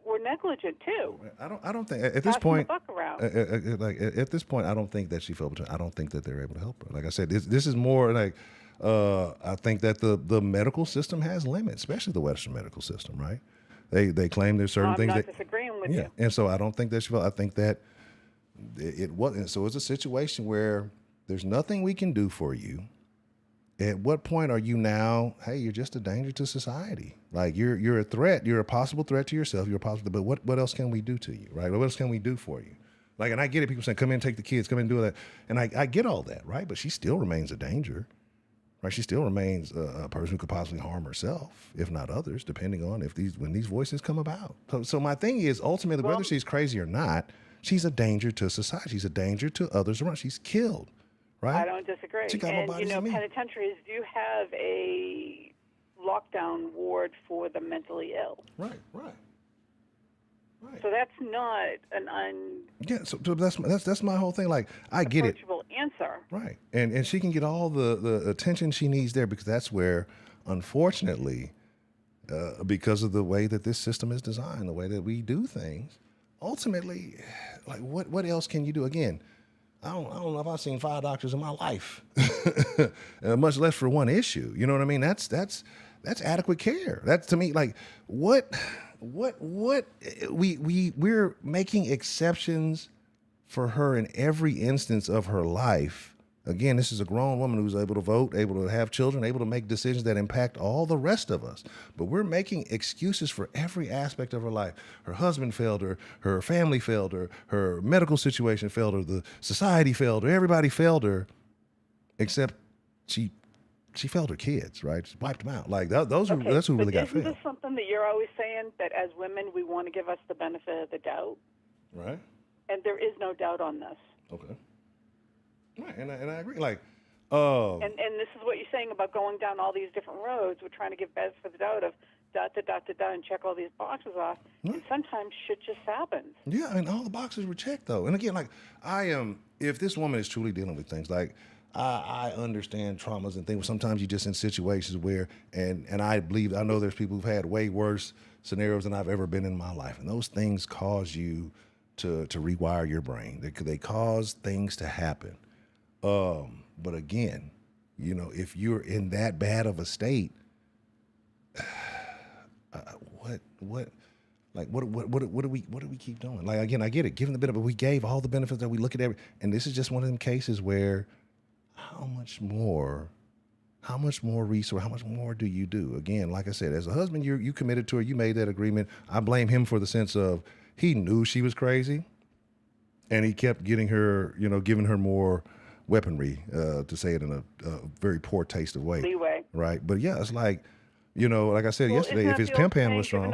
were negligent too. I don't think at this point. The buck around. Like at this point, I don't think that she fell between. I don't think that they're able to help her. Like I said, this is more like I think that the medical system has limits, especially the Western medical system, right? They claim there's certain things. I'm not disagreeing with you. And so I don't think that she fell. I think that it wasn't. So it's a situation where there's nothing we can do for you. At what point are you now? Hey, you're just a danger to society. Like you're a threat. You're a possible threat to yourself. You're a possible. But what else can we do to you, right? What else can we do for you? Like, and I get it. People saying, "Come in, and take the kids. Come in, and do that." And I get all that, right? But she still remains a danger, right? She still remains a person who could possibly harm herself, if not others, depending on when these voices come about. So my thing is ultimately, whether she's crazy or not, she's a danger to society. She's a danger to others around. She's killed. Right? I don't disagree. She got more bodies than me. Penitentiaries do have a lockdown ward for the mentally ill. Right. So that's not So that's my whole thing. Like, I get it. Approachable answer. Right. And she can get all the attention she needs there because that's where, unfortunately, because of the way that this system is designed, the way that we do things, ultimately, like what else can you do? Again, I don't know if I've seen 5 doctors in my life, much less for one issue. You know what I mean? That's adequate care. That's to me like we're making exceptions for her in every instance of her life. Again, this is a grown woman who's able to vote, able to have children, able to make decisions that impact all the rest of us. But we're making excuses for every aspect of her life. Her husband failed her, her family failed her, her medical situation failed her, the society failed her, everybody failed her, except she failed her kids, right? She wiped them out. Like that's who really got failed. Isn't this something that you're always saying, that as women we want to give us the benefit of the doubt? Right. And there is no doubt on this. Okay. Right, and I agree. Like, and this is what you're saying about going down all these different roads. We're trying to give benefit for the doubt of and check all these boxes off. Right. And sometimes shit just happens. Yeah, and all the boxes were checked though. And again, like if this woman is truly dealing with things, like I understand traumas and things. Sometimes you're just in situations where, and I know there's people who've had way worse scenarios than I've ever been in my life, and those things cause you to rewire your brain. They cause things to happen. But again, if you're in that bad of a state, what do we keep doing? Like, again, I get it, given the benefit, but we gave all the benefits that we look at and this is just one of them cases where how much more resource, how much more do you do? Again, like I said, as a husband, you committed to her, you made that agreement. I blame him for the sense of he knew she was crazy and he kept getting her, giving her more weaponry, to say it in a very poor taste of way. Leeway. Right. But yeah, it's like, like I said yesterday, if his pimp hand was strong.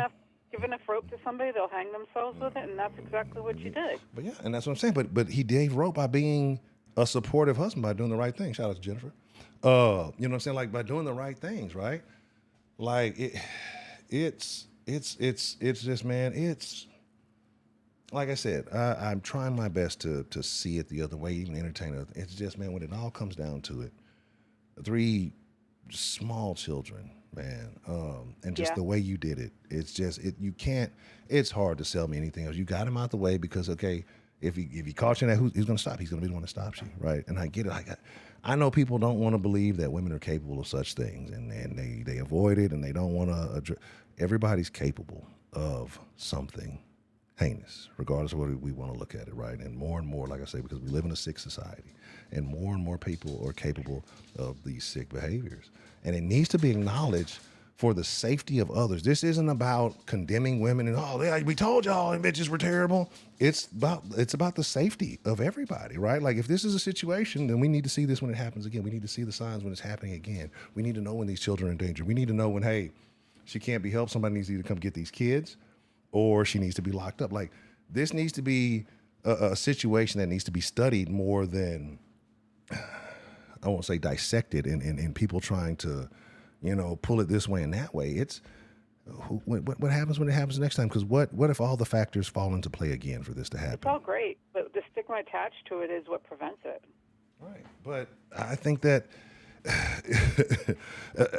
Give enough rope to somebody, they'll hang themselves with it, and that's exactly what you did. But yeah, and that's what I'm saying. But he gave rope by being a supportive husband, by doing the right thing. Shout out to Jennifer. You know what I'm saying? Like, by doing the right things, right? Like it's just, man, it's like I said, I'm trying my best to see it the other way, even entertain it. It's just, man, when it all comes down to it, 3 small children, man, and just the way you did it, it's just, you can't, it's hard to sell me anything else. You got him out the way because, okay, if he caught you in that, who's going to stop? He's going to be the one that stops you, right? And I get it. I know people don't want to believe that women are capable of such things, and they avoid it, and they don't want to address. Everybody's capable of something heinous, regardless of what we want to look at it, right? And more, like I say, because we live in a sick society, and more people are capable of these sick behaviors. And it needs to be acknowledged for the safety of others. This isn't about condemning women and, we told y'all and bitches were terrible. It's about the safety of everybody, right? Like, if this is a situation, then we need to see this when it happens again. We need to see the signs when it's happening again. We need to know when these children are in danger. We need to know when, hey, she can't be helped. Somebody needs to either come get these kids or she needs to be locked up. Like, this needs to be a situation that needs to be studied more than I won't say dissected and people trying to, pull it this way and that way. It's what happens when it happens next time? Because what if all the factors fall into play again for this to It's happen? all great, but the stigma attached to it is what prevents it. Right. But I think that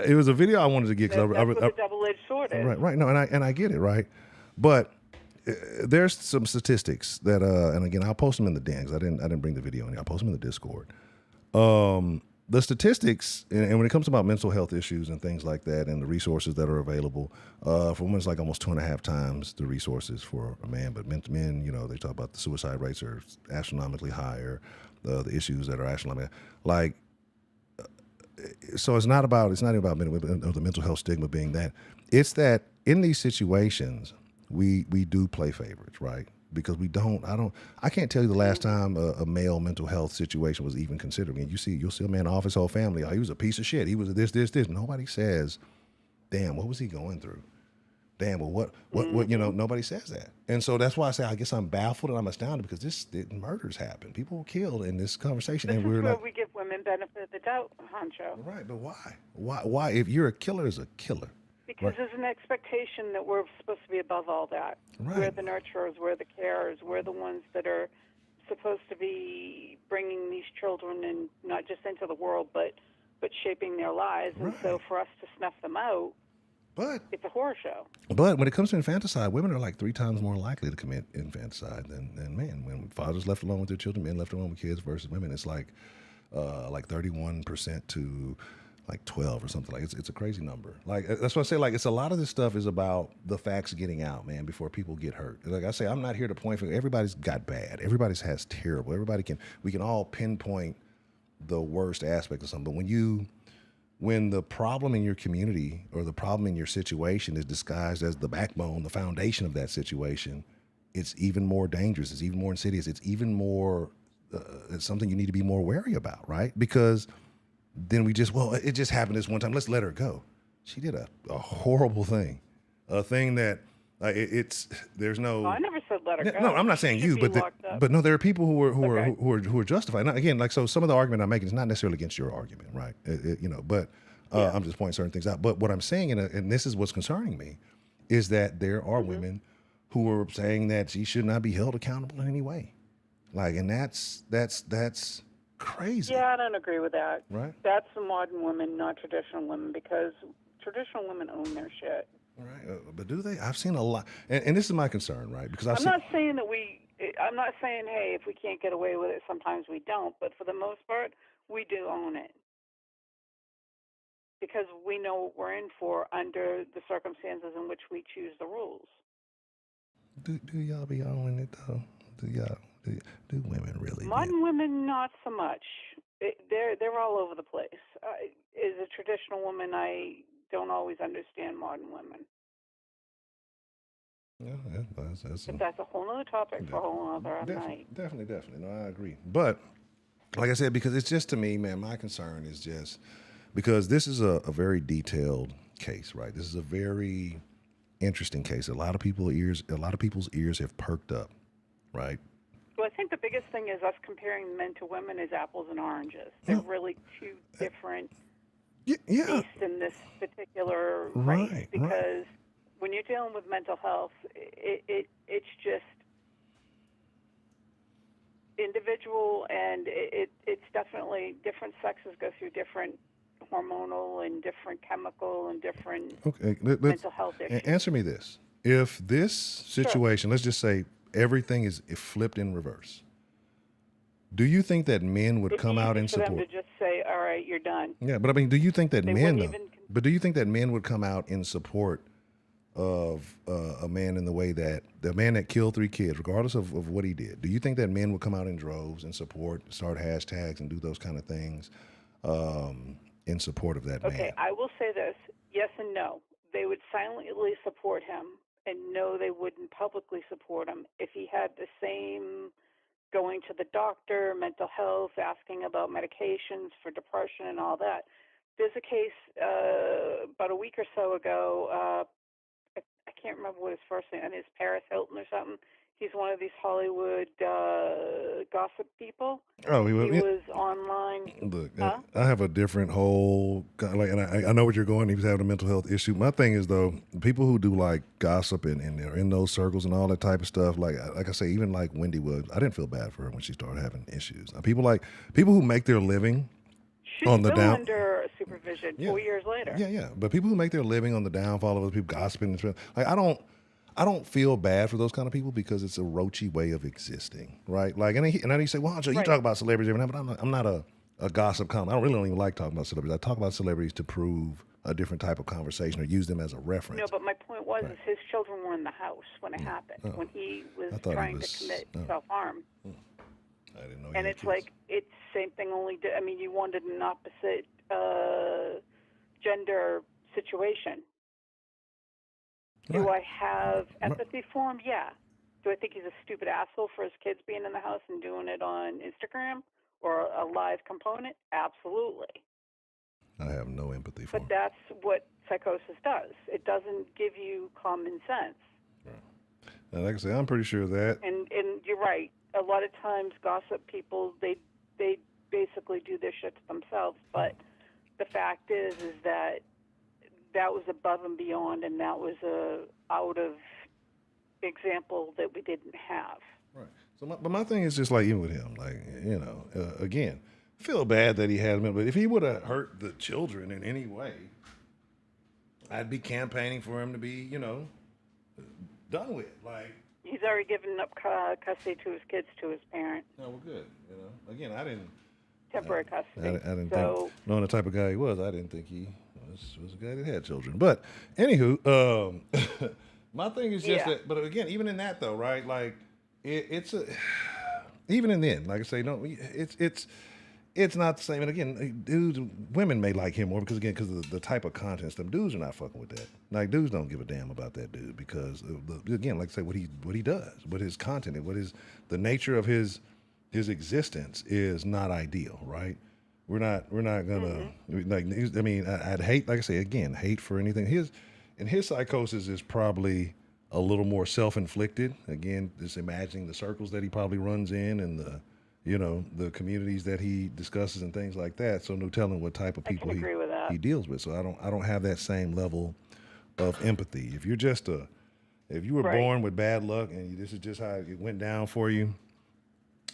it was a video I wanted to get That's what the double-edged sword is. right. No, and I get it, right? But there's some statistics that and again I'll post them in the den 'cause I didn't bring the video in. I'll post them in the Discord. The statistics, and when it comes about mental health issues and things like that, and the resources that are available, for women, it's like almost 2.5 times the resources for a man. But men, they talk about the suicide rates are astronomically higher, the issues that are astronomically like. So it's not about the mental health stigma being that. It's that in these situations we do play favorites, right? Because I can't tell you the last time a male mental health situation was even considered. I mean, you'll see a man off his whole family. Oh, he was a piece of shit. He was this. Nobody says, damn, what was he going through? Damn, well, what, nobody says that. And so that's why I say, I guess I'm baffled and I'm astounded because murders happen. People were killed in this conversation. This and is we're where like, we give women benefit of the doubt, Honcho. right, but why? Why? If you're a killer, is a killer. Because there's an expectation that we're supposed to be above all that. Right. We're the nurturers, we're the carers, we're the ones that are supposed to be bringing these children in, not just into the world, but shaping their lives. And so for us to snuff them out, it's a horror show. But when it comes to infanticide, women are like 3 times more likely to commit infanticide than men. When fathers left alone with their children, men left alone with kids versus women, it's like 31% to like 12 or something. Like it's a crazy number. Like that's what I say. Like it's a lot of this stuff is about the facts getting out, man, before people get hurt. Like I say, I'm not here to point finger. Everybody's got bad. Everybody's has terrible. We can all pinpoint the worst aspect of something. But when the problem in your community or the problem in your situation is disguised as the backbone, the foundation of that situation, it's even more dangerous. It's even more insidious. It's even more it's something you need to be more wary about, right? Because then it just happened this one time. Let's let her go. She did a horrible thing, a thing that there's no. I never said let her go. No, I'm not saying you, but no, there are people who are justified. Now, again, like so, some of the argument I'm making is not necessarily against your argument, right? But I'm just pointing certain things out. But what I'm saying, and this is what's concerning me, is that there are women who are saying that she should not be held accountable in any way, and that's crazy. Yeah, I don't agree with that. Right. That's the modern women, not traditional women, because traditional women own their shit. Right, but do they? I've seen a lot, and this is my concern, right? Because I'm not saying, hey, if we can't get away with it, sometimes we don't. But for the most part, we do own it because we know what we're in for under the circumstances in which we choose the rules. Do y'all be owning it though? Do women really? Modern women, not so much. They're all over the place. As a traditional woman, I don't always understand modern women. Yeah, that's a whole other topic for a whole other night. Definitely. No, I agree. But like I said, because it's just to me, man, my concern is just because this is a very detailed case, right? This is a very interesting case. A lot of people's ears have perked up, right? Well, I think the biggest thing is us comparing men to women is apples and oranges. They're really two different beasts in this particular race because when you're dealing with mental health, it's just individual, and it's definitely different sexes go through different hormonal and different chemical and different mental health issues. Answer me this. If this situation, let's just say everything is flipped in reverse, do you think that men would come out and support? For them to just say, all right, you're done. Yeah, but I mean, do you think that do you think that men would come out in support of a man in the way that the man that killed 3 kids, regardless of what he did? Do you think that men would come out in droves and support, start hashtags and do those kind of things in support of that man? Okay, I will say this, yes and no. They would silently support him, and no, they wouldn't publicly support him if he had the same going to the doctor, mental health, asking about medications for depression and all that. There's a case about a week or so ago, I can't remember what his first name is, Paris Hilton or something. He's one of these Hollywood gossip people. Oh, He was online. Look, Huh? I have a different whole like, and I know where you're going. He was having a mental health issue. My thing is though, people who do like gossip and they're in those circles and all that type of stuff. Like I say, even like Wendy Williams, I didn't feel bad for her when she started having issues. People who make their living She's on the still down. under supervision 4 years later. Yeah. But people who make their living on the downfall of other people gossiping, and stuff, like I don't feel bad for those kind of people because it's a roachy way of existing, right? Like, and then you say, well, Joe, you talk about celebrities every now, but I'm not a gossip comic. I don't even like talking about celebrities. I talk about celebrities to prove a different type of conversation or use them as a reference. No, but my point was is his children were in the house when it happened, when he was trying to commit self-harm. I didn't know. And it's kids. Like, it's same thing, only, I mean, you wanted an opposite gender situation. Do I have empathy for him? Yeah. Do I think he's a stupid asshole for his kids being in the house and doing it on Instagram or a live component? Absolutely. I have no empathy for him. But that's what psychosis does. It doesn't give you common sense. Right. And like I say, I'm pretty sure of that. And you're right. A lot of times gossip people, they basically do their shit to themselves. But the fact is that was above and beyond, and that was a out of example that we didn't have. Right. So, but my thing is just like even with him, like again, feel bad that he had him, but if he would have hurt the children in any way, I'd be campaigning for him to be, done with. Like he's already given up custody to his kids to his parent. No, we're good. Again, I didn't temporary custody. I didn't think, knowing the type of guy he was, I didn't think he was a guy that had children. But anywho, my thing is just that. But again, even in that though, right? Like it's even in then, like I say, no, it's not the same. And again, dudes, women may like him more because of the type of content. Them dudes are not fucking with that. Like dudes don't give a damn about that dude because again, like I say, what he does, what his content, and the nature of his existence is not ideal, right? We're not gonna like. I mean, I'd hate, like I say again, hate for anything. His psychosis is probably a little more self-inflicted. Again, just imagining the circles that he probably runs in and the communities that he discusses and things like that. So no telling what type of people he deals with. So I don't have that same level of empathy. If you were born with bad luck and this is just how it went down for you,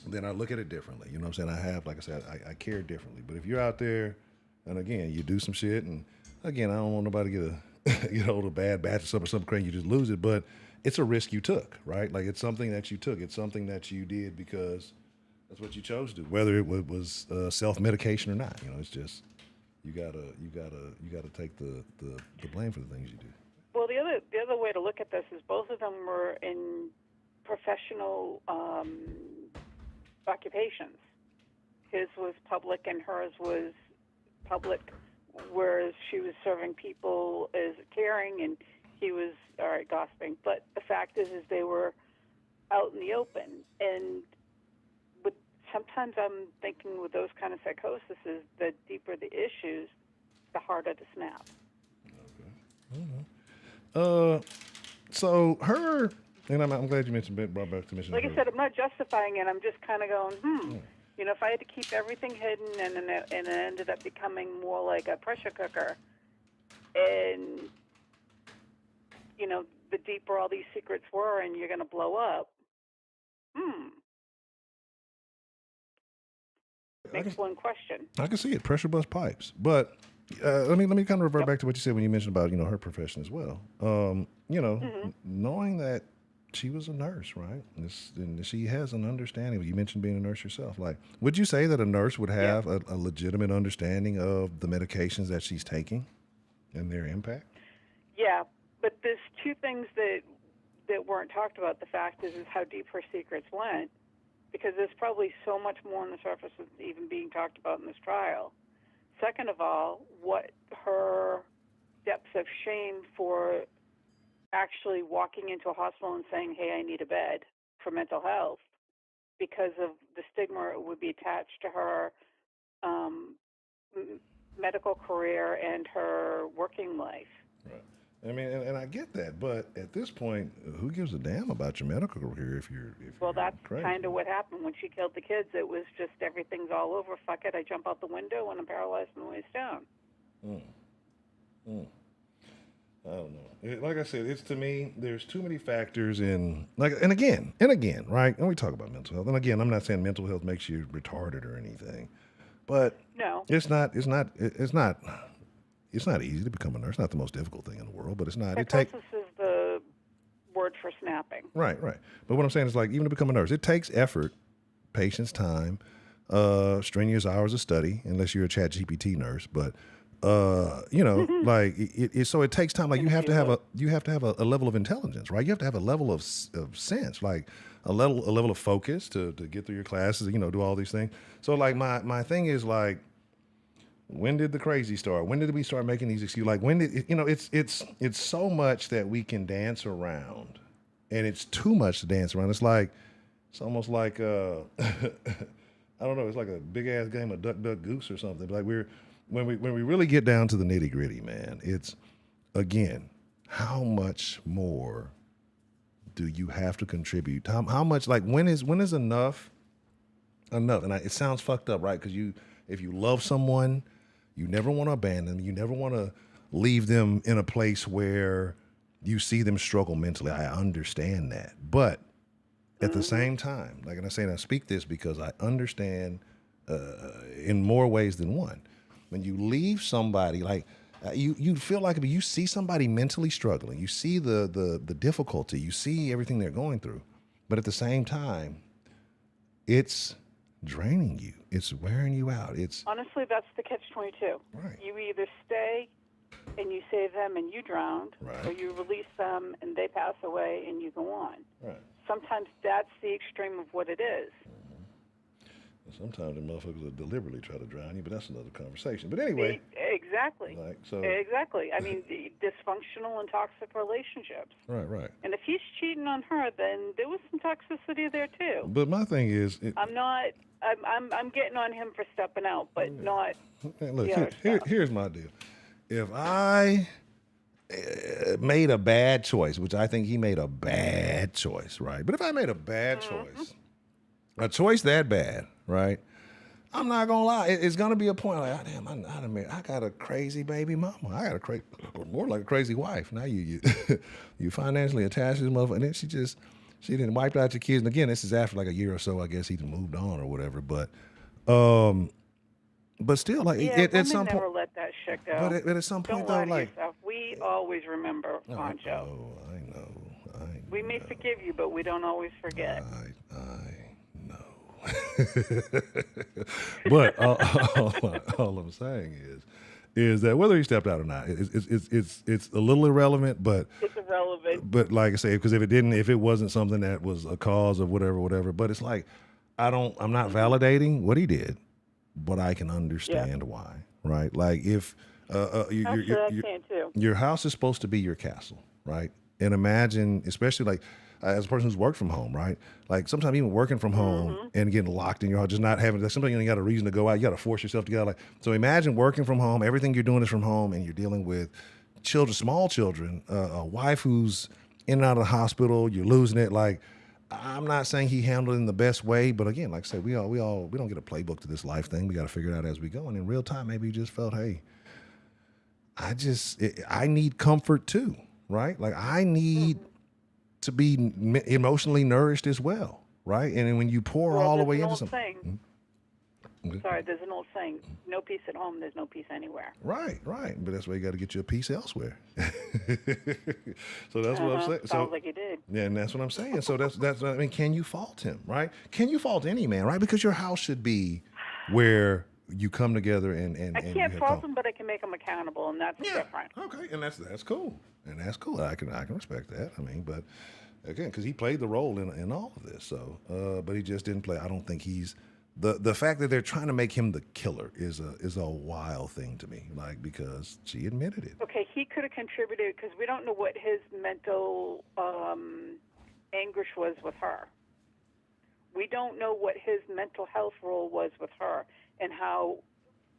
then I look at it differently. You know what I'm saying? I care differently. But if you're out there and again, you do some shit and again, I don't want nobody to get a bad batch or something crazy, you just lose it. But it's a risk you took, right? Like it's something that you took. It's something that you did because that's what you chose to do, whether it was self-medication or not. It's just you gotta take the blame for the things you do. Well, the other way to look at this is both of them were in professional occupations. His was public and hers was public, whereas she was serving people as caring and he was gossiping. But the fact is they were out in the open, and sometimes I'm thinking with those kind of psychoses, the deeper the issues, the harder to snap. Okay. So her, and I'm glad you brought back to mention. Like I said, I'm not justifying it. I'm just kind of going, if I had to keep everything hidden and it ended up becoming more like a pressure cooker, and the deeper all these secrets were, and you're going to blow up. Makes one question. I can see it, pressure bust pipes. But let me kind of revert back to what you said when you mentioned about her profession as well. Knowing that she was a nurse, right? And she has an understanding. You mentioned being a nurse yourself. Like, would you say that a nurse would have a legitimate understanding of the medications that she's taking and their impact? Yeah, but there's two things that weren't talked about. The fact is how deep her secrets went, because there's probably so much more on the surface that's even being talked about in this trial. Second of all, what her depths of shame for actually walking into a hospital and saying, hey, I need a bed for mental health, because of the stigma would be attached to her medical career and her working life. Right. I mean, and I get that, but at this point, who gives a damn about your medical career if Well, you're that's crazy? kind of what happened when she killed the kids. It was just everything's all over. Fuck it, I jump out the window and I'm paralyzed from the waist down. Mm, mm. I don't know. Like I said, it's to me. There's too many factors in and again, right? And we talk about mental health, and again, I'm not saying mental health makes you retarded or anything, but No. it's not. It's not easy to become a nurse. It's not the most difficult thing in the world, but it's not. Psychosis is the word for snapping. Right. But what I'm saying is like even to become a nurse, it takes effort, patience, time, strenuous hours of study, unless you're a ChatGPT nurse. But like so it takes time. Like you have to have a level of intelligence, right? You have to have a level of sense, like a level of focus to get through your classes. Do all these things. So like my thing is like, when did the crazy start? When did we start making these excuses? Like when did it's so much that we can dance around, and it's too much to dance around. It's almost like I don't know. It's like a big ass game of duck duck goose or something. Like when we really get down to the nitty gritty, man. It's again, how much more do you have to contribute? How much? Like when is enough? Enough? And it sounds fucked up, right? Because if you love someone, you never want to abandon them. You never want to leave them in a place where you see them struggle mentally. I understand that. But at the same time, like, and I speak this because I understand in more ways than one. When you leave somebody, like, you feel like you see somebody mentally struggling. You see the difficulty. You see everything they're going through. But at the same time, it's draining you. It's wearing you out. Honestly, that's the catch-22. Right. You either stay and you save them and you drowned, right. or you release them and they pass away and you go on. Right. Sometimes that's the extreme of what it is. Sometimes the motherfuckers will deliberately try to drown you, but that's another conversation. But anyway. Exactly. Exactly. I mean, the dysfunctional and toxic relationships. Right. And if he's cheating on her, then there was some toxicity there too. But my thing is, I'm getting on him for stepping out, but not. Look, here's my deal. If I made a bad choice, which I think he made a bad choice, right? But if I made a bad choice, a choice that bad, right? I'm not gonna lie. It's gonna be a point like, oh, damn, I got a crazy baby mama. I got more like a crazy wife. Now you financially attached to this motherfucker, and then she didn't wipe out your kids. And again, this is after like a year or so. I guess he moved on or whatever. But still, like at some point, never let that shit go. But at some point, Don't lie though, to like yourself. We always remember, Poncho. Oh, I know. We may forgive you, but we don't always forget. I know. But all I'm saying is that whether he stepped out or not, it's a little irrelevant. But it's irrelevant. But like I say, because if it wasn't something that was a cause of whatever. But it's like I'm not validating what he did, but I can understand why, right? Like if your house is supposed to be your castle, right? And imagine, especially like as a person who's worked from home, right? Like sometimes even working from home and getting locked in your house, just not having, sometimes you got a reason to go out. You got to force yourself to get out. Like, so imagine working from home. Everything you're doing is from home, and you're dealing with children, small children, a wife who's in and out of the hospital. You're losing it. Like, I'm not saying he handled it in the best way, but again, like I said, we don't get a playbook to this life thing. We got to figure it out as we go. And in real time, maybe he just felt, hey, I need comfort too, right? Like I need to be emotionally nourished as well, right? And when you pour all the way into something. Sorry, there's an old saying, no peace at home, there's no peace anywhere. Right. But that's why you got to get you a peace elsewhere. So that's what I'm saying. Sounds like you did. Yeah, and that's what I'm saying. So that's I mean, can you fault him, right? Can you fault any man, right? Because your house should be where you come together and I can't fault him, but I can make him accountable, and that's different. Okay, and that's cool. And that's cool. I can respect that. I mean, but again, because he played the role in all of this. So, but he just didn't play. I don't think he's the fact that they're trying to make him the killer is a wild thing to me. Like, because she admitted it. Okay, he could have contributed because we don't know what his mental anguish was with her. We don't know what his mental health role was with her and how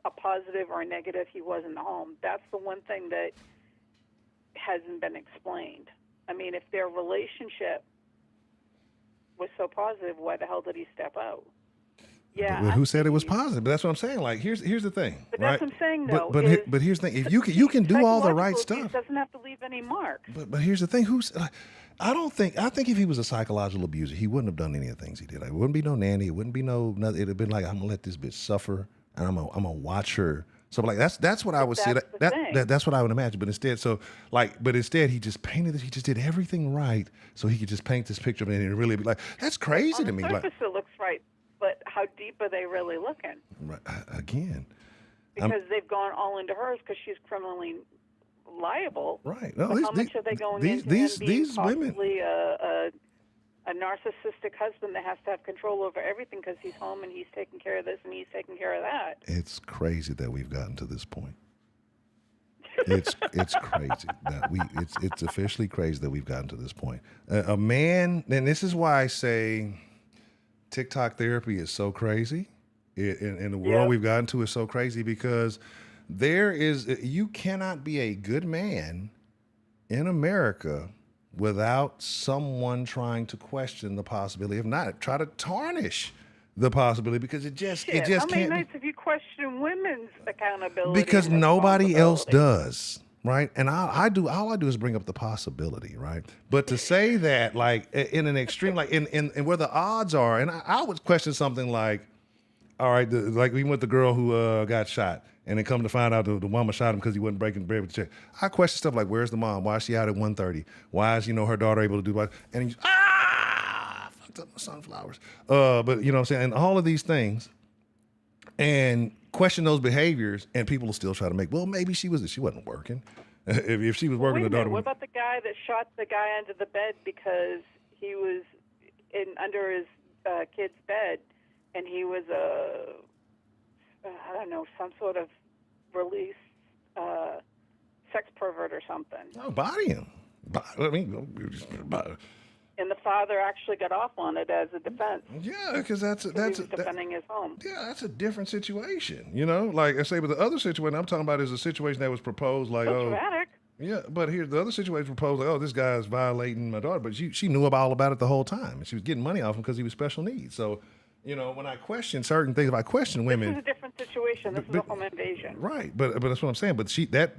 a positive or a negative he was in the home. That's the one thing that hasn't been explained. I mean, if their relationship was so positive, why the hell did he step out? Yeah, But who said it was positive? But that's what I'm saying. Like, here's the thing, but right? that's what I'm saying, though. But here's the thing. If you can do all the right psychological abuse stuff, doesn't have to leave any marks. but here's the thing. I think if he was a psychological abuser, he wouldn't have done any of the things he did. Like, it wouldn't be no nanny. It wouldn't be no nothing. It'd have been like, I'm gonna let this bitch suffer, and I'm gonna watch her. So like that's what I would say. That's what I would imagine. But instead he just painted this. He just did everything right, so he could just paint this picture of it and really be like, that's crazy to me. On the surface, it looks right, but how deep are they really looking? Right, again, because they've gone all into hers because she's criminally liable. Right. No, how much are they going into these women? A narcissistic husband that has to have control over everything because he's home and he's taking care of this and he's taking care of that. It's crazy that we've gotten to this point. It's crazy that it's officially crazy that we've gotten to this point. A man, and this is why I say TikTok therapy is so crazy. In the world we've gotten to is so crazy because you cannot be a good man in America without someone trying to question the possibility, if not, try to tarnish the possibility, because it just How can't. many nights have you questioned women's accountability? Because nobody else does, right? And all I do is bring up the possibility, right? But to say that, like, in an extreme, like in where the odds are, and I would question something like, all right, like even with the girl who got shot, and then come to find out the woman shot him because he wasn't breaking bread with the check. I question stuff like, where's the mom? Why is she out at 1:30? Why is her daughter able to do what? And he fucked up my sunflowers. But you know what I'm saying? And all of these things, and question those behaviors, and people will still try to make, well, maybe she wasn't working. if she was working, the daughter. What about the guy that shot the guy under the bed because he was under his kid's bed, and he was I don't know, some sort of released sex pervert or something. Oh, body him. And the father actually got off on it as a defense. Yeah, because that's defending his home. Yeah, that's a different situation. Like I say, but the other situation I'm talking about is a situation that was proposed like, so dramatic. Yeah, but here's the other situation proposed like, this guy's violating my daughter, but she knew all about it the whole time, and she was getting money off him because he was special needs. So. When I question certain things, if I question women, this is a different situation. This is a home invasion, right? But that's what I'm saying. But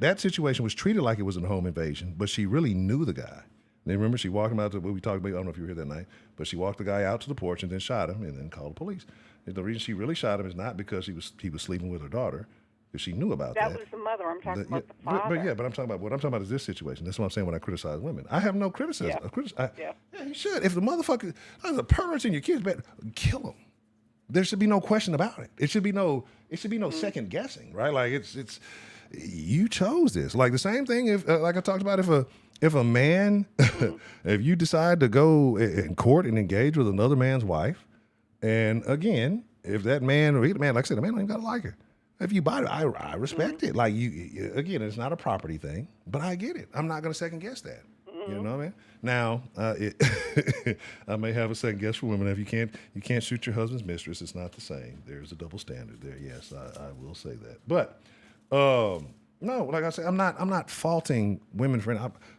that situation was treated like it was a home invasion, but she really knew the guy. And remember, she walked him out to what we talked about. I don't know if you were here that night, but she walked the guy out to the porch and then shot him and then called the police. And the reason she really shot him is not because he was sleeping with her daughter, because she knew about that. That was the mother. I'm talking about the father. But I'm talking about is this situation. That's what I'm saying when I criticize women. I have no criticism. Yeah, you should. If the motherfucker is a pervert in your kid's bed, kill him. There should be no question about it. It should be no second guessing, right? Like it's you chose this. Like the same thing if like I talked about, if a man if you decide to go in court and engage with another man's wife, and again, if that man, like I said, the man don't even gotta like her. If you buy it, I respect it. Like you again, it's not a property thing, but I get it. I'm not gonna second guess that. You know what I mean? Now, I may have a second guess for women. If you can't shoot your husband's mistress, it's not the same. There's a double standard there. Yes, I will say that. But no, like I said, I'm not faulting women for.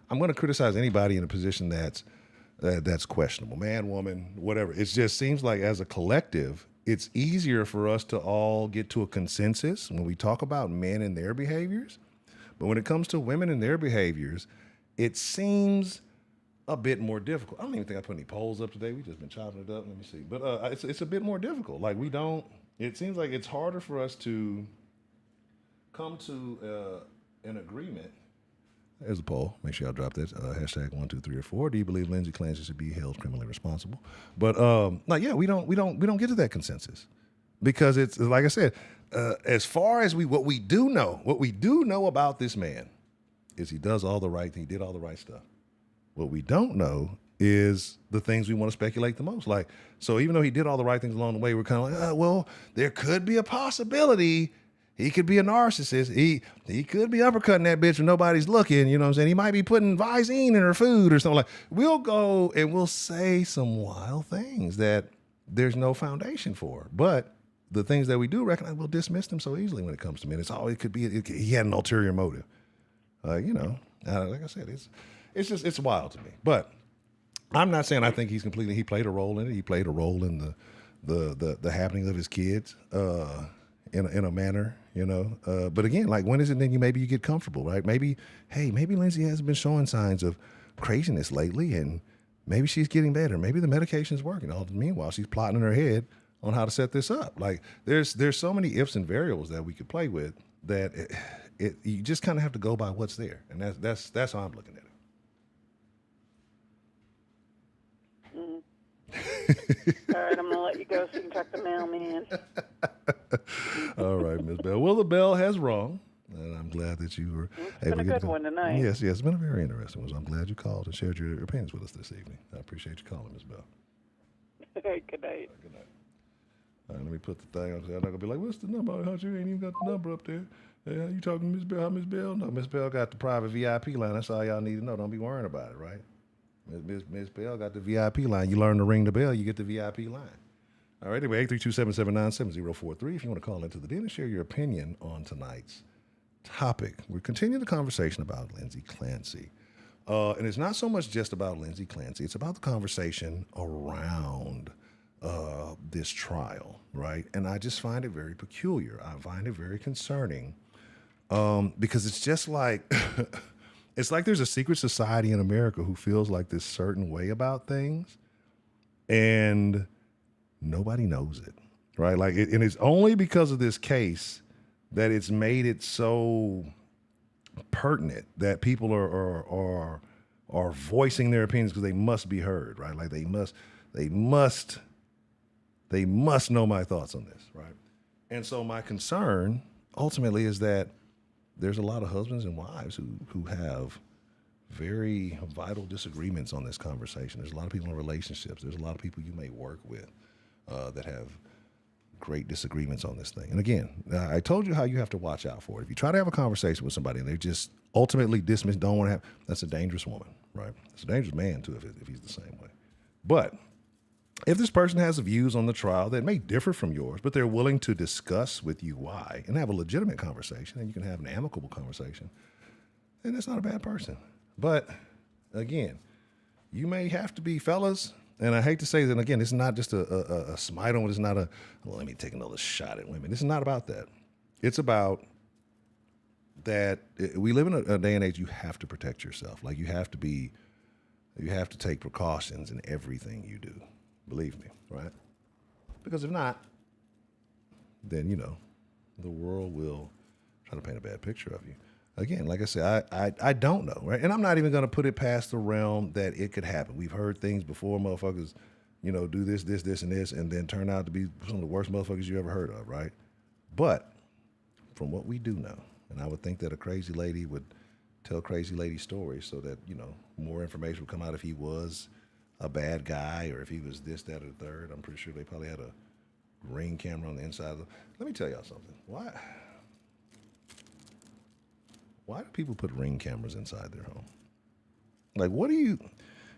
I'm going to criticize anybody in a position that's questionable, man, woman, whatever. It just seems like as a collective, it's easier for us to all get to a consensus when we talk about men and their behaviors. But when it comes to women and their behaviors, it seems a bit more difficult. I don't even think I put any polls up today. We've just been chopping it up. Let me see. But it's a bit more difficult. Like it seems like it's harder for us to come to an agreement. There's a poll. Make sure y'all drop that. Hashtag 1, 2, 3, or 4. Do you believe Lindsay Clancy should be held criminally responsible? But we don't get to that consensus. Because it's like I said, as far as what we do know about this man is he does all the right thing. He did all the right stuff. What we don't know is the things we want to speculate the most. Like, so even though he did all the right things along the way, we're kind of like, well, there could be a possibility he could be a narcissist. He could be uppercutting that bitch when nobody's looking. You know what I'm saying? He might be putting Visine in her food or something like. We'll go and we'll say some wild things that there's no foundation for. But the things that we do recognize, we'll dismiss them so easily when it comes to men. He had an ulterior motive. Like I said, it's wild to me. But I'm not saying I think he played a role in it. He played a role in the happening of his kids in a manner, But again, like when is it then maybe you get comfortable, right? Maybe Lindsay hasn't been showing signs of craziness lately, and maybe she's getting better. Maybe the medication's working. All the meanwhile, she's plotting in her head on how to set this up. Like there's so many ifs and variables that we could play with that you just kind of have to go by what's there, and that's how I'm looking at it. All right, I'm going to let you go so you can talk to mailman. All right, Ms. Bell. Well, the bell has rung, and I'm glad that you were It's been a good one tonight. Yes, it's been a very interesting one. So I'm glad you called and shared your opinions with us this evening. I appreciate you calling, Ms. Bell. Good night. Good night. All right, let me put the thing on. I'm not going to be like, what's the number? Huh? You ain't even got the number up there. Hey, how you talking to Ms. Bell? How Ms. Bell? No, Ms. Bell got the private VIP line. That's all y'all need to know. Don't be worrying about it, right? Ms. Bell got the VIP line. You learn to ring the bell, you get the VIP line. All right, anyway, 832-779-7043. If you want to call into the den and share your opinion on tonight's topic. We're continuing the conversation about Lindsay Clancy. And it's not so much just about Lindsay Clancy. It's about the conversation around this trial, right? And I just find it very peculiar. I find it very concerning because it's just like... It's like there's a secret society in America who feels like this certain way about things, and nobody knows it, right? Like, and it's only because of this case that it's made it so pertinent that people are voicing their opinions because they must be heard, right? Like they must know my thoughts on this, right? And so my concern ultimately is that there's a lot of husbands and wives who have very vital disagreements on this conversation. There's a lot of people in relationships. There's a lot of people you may work with that have great disagreements on this thing. And again, I told you how you have to watch out for it. If you try to have a conversation with somebody and they just ultimately dismiss, don't want to have, that's a dangerous woman, right? It's a dangerous man too if he's the same way. But if this person has views on the trial that may differ from yours, but they're willing to discuss with you why and have a legitimate conversation, and you can have an amicable conversation, then that's not a bad person. But again, you may have to be fellas, and I hate to say that, again, it's not just a smite on, it's not let me take another shot at women. This is not about that. It's about that we live in a day and age you have to protect yourself. Like you have to take precautions in everything you do. Believe me, right? Because if not, then, the world will try to paint a bad picture of you. Again, like I said, I don't know, right? And I'm not even going to put it past the realm that it could happen. We've heard things before, motherfuckers, do this, and this, and then turn out to be some of the worst motherfuckers you ever heard of, right? But from what we do know, and I would think that a crazy lady would tell crazy lady stories so that, more information would come out if he was a bad guy or if he was this, that, or the third. I'm pretty sure they probably had a Ring camera on the inside of the... Let me tell y'all something. Why do people put Ring cameras inside their home? Like,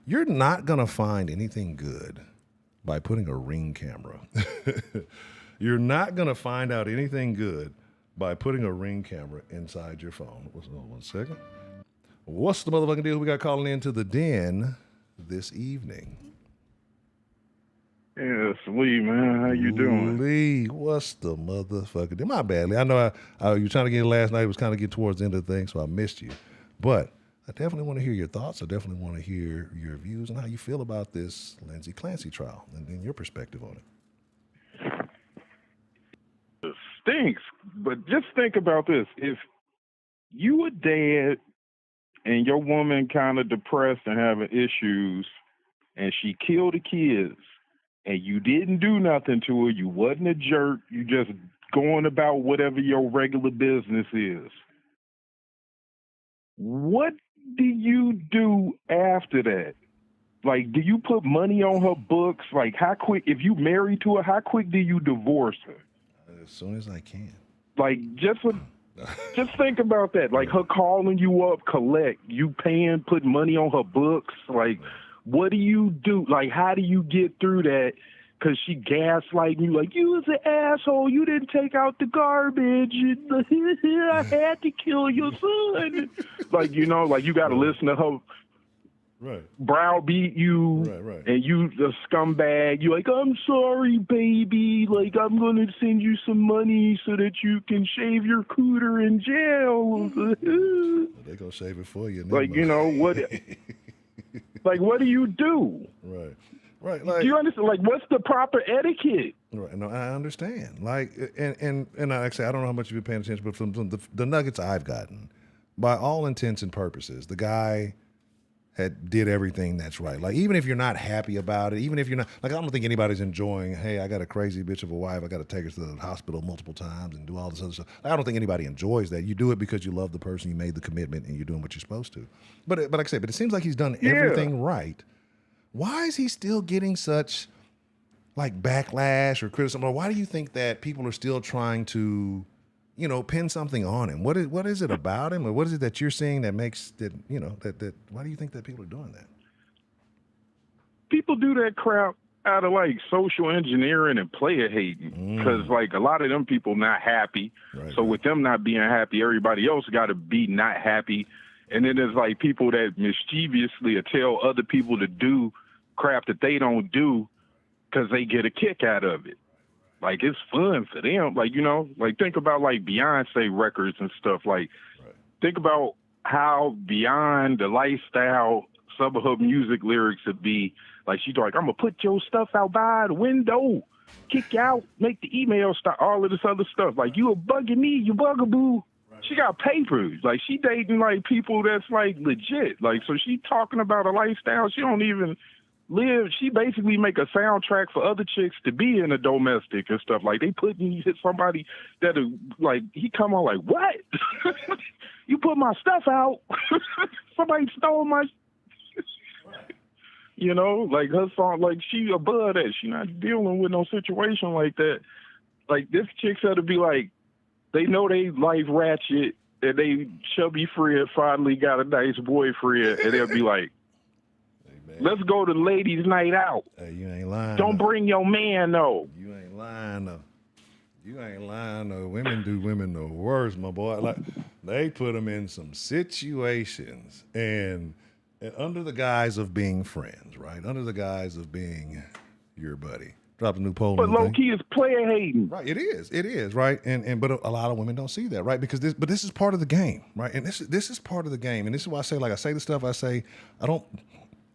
you're not going to find anything good by putting a Ring camera. You're not going to find out anything good by putting a Ring camera inside your phone. One second. What's the motherfucking deal we got calling into the den this evening? Yeah, it's Lee, man. How you doing? Lee, what's the motherfucker? My bad, Lee. I know you were trying to get in last night. It was kind of getting towards the end of the thing, so I missed you. But I definitely want to hear your thoughts. I definitely want to hear your views and how you feel about this Lindsay Clancy trial and your perspective on it. It stinks, but just think about this. If you were dead and your woman kind of depressed and having issues and she killed the kids, and you didn't do nothing to her, you wasn't a jerk, you just going about whatever your regular business is. What do you do after that? Like, do you put money on her books? Like, how quick, if you married to her, how quick do you divorce her? As soon as I can. Like, just think about that. Like, her calling you up, collect, you paying, put money on her books. Like, what do you do? Like, how do you get through that because she gaslighting you, like, you was an asshole, you didn't take out the garbage, I had to kill your son. Like, you know, like you got to listen to her browbeat you, and you a scumbag. You like, I'm sorry, baby. Like, I'm gonna send you some money so that you can shave your cooter in jail. They gonna shave it for you. Like, you know what? Like, what do you do? Right. Like, do you understand? Like, what's the proper etiquette? Right. No, I understand. Like, and actually, I don't know how much you've been paying attention, but from the nuggets I've gotten, by all intents and purposes, the guy did everything that's right. Like, even if you're not happy about it, even if you're not, like, I don't think anybody's enjoying, hey, I got a crazy bitch of a wife, I got to take her to the hospital multiple times and do all this other stuff. I don't think anybody enjoys that. You do it because you love the person, you made the commitment, and you're doing what you're supposed to. But like I said, it seems like he's done everything right. Why is he still getting such, like, backlash or criticism? Or why do you think that people are still trying to, you know, pin something on him? What is it about him, or what is it that you're seeing that makes that, you know, that why do you think that people are doing that? People do that crap out of, like, social engineering and player hating, because like a lot of them people not happy. So with them not being happy, everybody else got to be not happy. And then there's like people that mischievously tell other people to do crap that they don't do because they get a kick out of it. Like, it's fun for them. Like, you know, like, think about, like, Beyonce records and stuff. Like, think about how beyond the lifestyle some of her music lyrics would be. Like, she's like, I'm going to put your stuff out by the window, kick you out, make the email stop, all of this other stuff. Like, you a bugging me, you bugaboo. She got papers. Like, she dating, like, people that's, like, legit. Like, so she talking about a lifestyle she don't even live. She basically make a soundtrack for other chicks to be in a domestic and stuff. Like, they hit somebody that, like, he come on like, what? You put my stuff out? Somebody stole my... You know, like, her song, like, she above that. She not dealing with no situation like that. Like, this chick's had to be like, they know they life ratchet, and they chubby Fred finally got a nice boyfriend, and they'll be like, let's go to ladies' night out. Hey, you ain't lying. Don't bring your man, though. You ain't lying, though. You ain't lying, though. Women do women the worst, my boy. Like, they put them in some situations, and under the guise of being friends, right? Under the guise of being your buddy. Dropped a new poll. But low key is player hating. Right, it is, right? And a lot of women don't see that, right? Because this is part of the game, right? And this is part of the game. And this is why I say, like, I say the stuff I say, I don't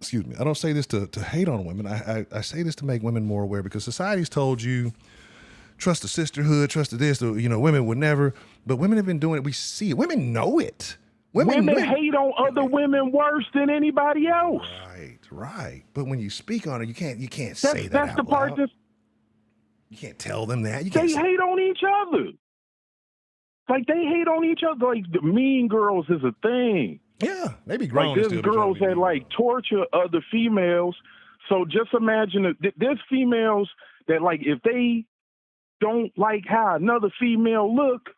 say this to hate on women. I say this to make women more aware, because society's told you, trust the sisterhood, trust the this, you know, women would never, but women have been doing it. We see it. Women know it. Women hate on other women worse than anybody else. Right. But when you speak on it, you can't say that That's out the part loud. You can't tell them that. They hate on each other. Like, they hate on each other. Like, the mean girls is a thing. Yeah, they be grown. Like, there's girls that, like, torture other females. So just imagine there's females that, like, if they don't like how another female look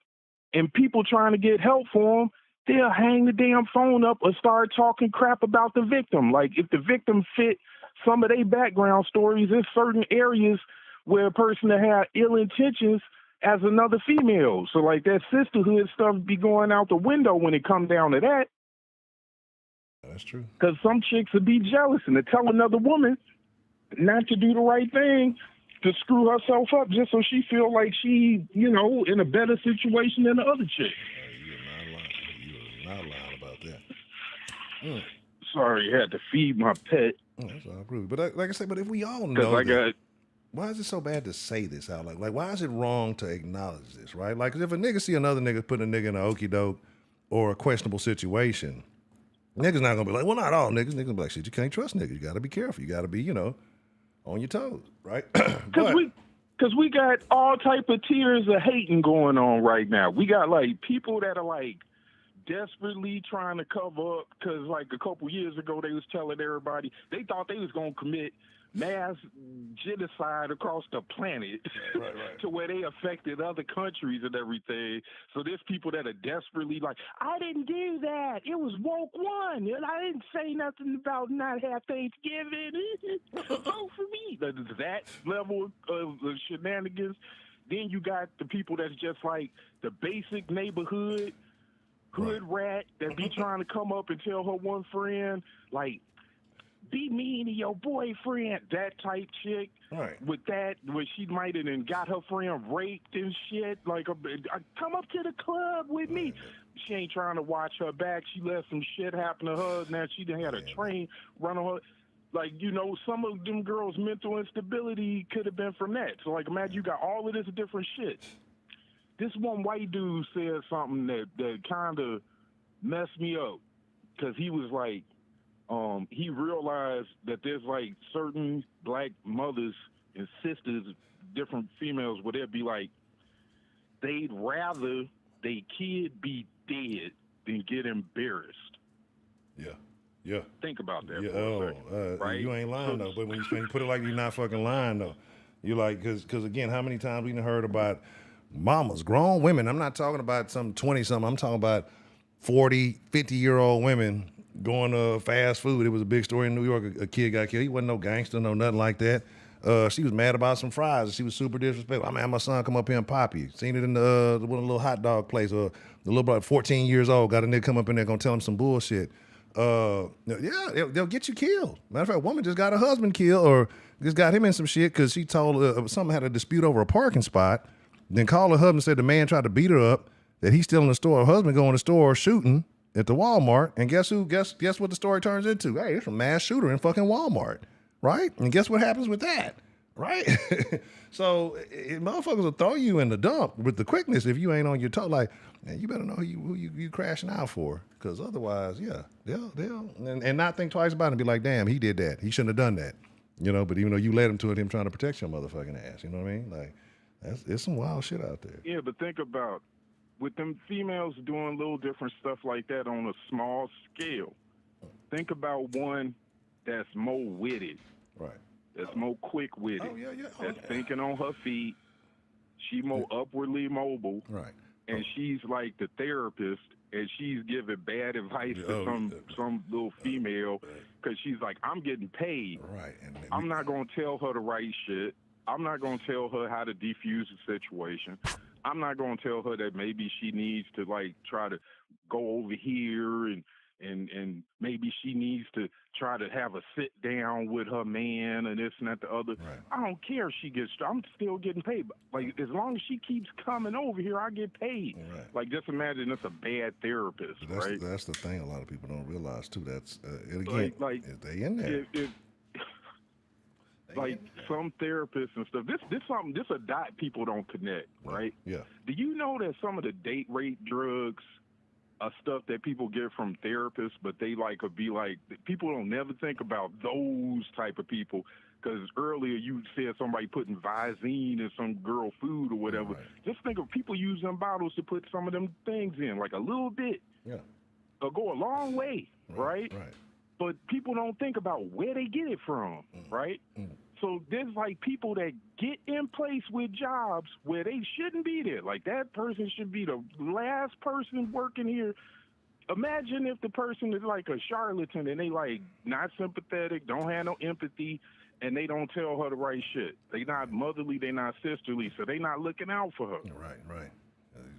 and people trying to get help for them, they'll hang the damn phone up or start talking crap about the victim. Like, if the victim fit some of their background stories, there's certain areas where a person that had ill intentions as another female. So, like, that sisterhood stuff be going out the window when it comes down to that. That's true. Because some chicks would be jealous and to tell another woman not to do the right thing, to screw herself up just so she feel like she, you know, in a better situation than the other chick. You're not lying about that. Sorry, I had to feed my pet. That's all rude. But like I said, but if we all know why is it so bad to say this out? Like, why is it wrong to acknowledge this, right? Like, 'cause if a nigga see another nigga putting a nigga in a okie doke or a questionable situation, niggas not gonna be like, well, not all niggas. Niggas gonna be like, shit, you can't trust niggas. You gotta be careful. You gotta be, you know, on your toes, right? Because we got all type of tiers of hating going on right now. We got, like, people that are, like, desperately trying to cover up because, like, a couple years ago, they was telling everybody they thought they was going to commit mass genocide across the planet to where they affected other countries and everything. So there's people that are desperately like, I didn't do that. It was woke one. And I didn't say nothing about not have Thanksgiving. Vote for me. That level of shenanigans. Then you got the people that's just like the basic neighborhood hood rat that be trying to come up and tell her one friend, like, be mean to your boyfriend, that type chick. Right. With that, where she might have got her friend raped and shit. Like, come up to the club with me. She ain't trying to watch her back. She let some shit happen to her. Now she done had a train run on her. Like, you know, some of them girls' mental instability could have been from that. So, like, imagine you got all of this different shit. This one white dude said something that kind of messed me up because he was like, he realized that there's like certain black mothers and sisters, different females, where they'd be like, they'd rather their kid be dead than get embarrassed. Yeah. Think about that. Yeah. Right? You ain't lying though. But when you put it like you're not fucking lying though, you like because again, how many times we done heard about mamas, grown women? I'm not talking about some 20-something. I'm talking about 40, 50-year-old women going to fast food. It was a big story in New York. A kid got killed. He wasn't no gangster, no nothing like that. She was mad about some fries. She was super disrespectful. I mean, my son come up here and pop you. Seen it in the one little hot dog place. The little boy, 14 years old, got a nigga come up in there gonna tell him some bullshit. They'll get you killed. Matter of fact, a woman just got her husband killed or just got him in some shit because she told something had a dispute over a parking spot. Then called her husband and said the man tried to beat her up, that he's still in the store. Her husband go in the store shooting at the Walmart, and guess what the story turns into? Hey, it's a mass shooter in fucking Walmart, right? And guess what happens with that, right? So motherfuckers will throw you in the dump with the quickness if you ain't on your toe. Like, man, you better know who you crashing out for, because otherwise, they'll and not think twice about it and be like, damn, he did that. He shouldn't have done that, you know. But even though you led him to it, him trying to protect your motherfucking ass, you know what I mean? Like, it's some wild shit out there. Yeah, but think about with them females doing little different stuff like that on a small scale. Think about one that's more witted. Right. That's more quick-witted. Oh, yeah. That's thinking on her feet. She more upwardly mobile. Right. And she's like the therapist, and she's giving bad advice to some little female because she's like, I'm getting paid. Right. And I'm not going to tell her the right shit. I'm not going to tell her how to defuse the situation. I'm not going to tell her that maybe she needs to, like, try to go over here and maybe she needs to try to have a sit down with her man and this and that the other. Right. I don't care if she gets, I'm still getting paid. Like, as long as she keeps coming over here, I get paid. Right. Like, just imagine it's a bad therapist, right? That's the thing a lot of people don't realize, too. That's, and again, they in there. Like some therapists and stuff. This a dot people don't connect, right? Yeah. Do you know that some of the date rape drugs are stuff that people get from therapists, but they like could be like, people don't never think about those type of people. Because earlier you said somebody putting Visine in some girl food or whatever. Right. Just think of people using bottles to put some of them things in, like a little bit. Yeah. It'll go a long way, right? Right. But people don't think about where they get it from, right? So there's like people that get in place with jobs where they shouldn't be there. Like that person should be the last person working here. Imagine if the person is like a charlatan and they like not sympathetic, don't have no empathy, and they don't tell her the right shit. They not motherly, they not sisterly, so they not looking out for her. Right.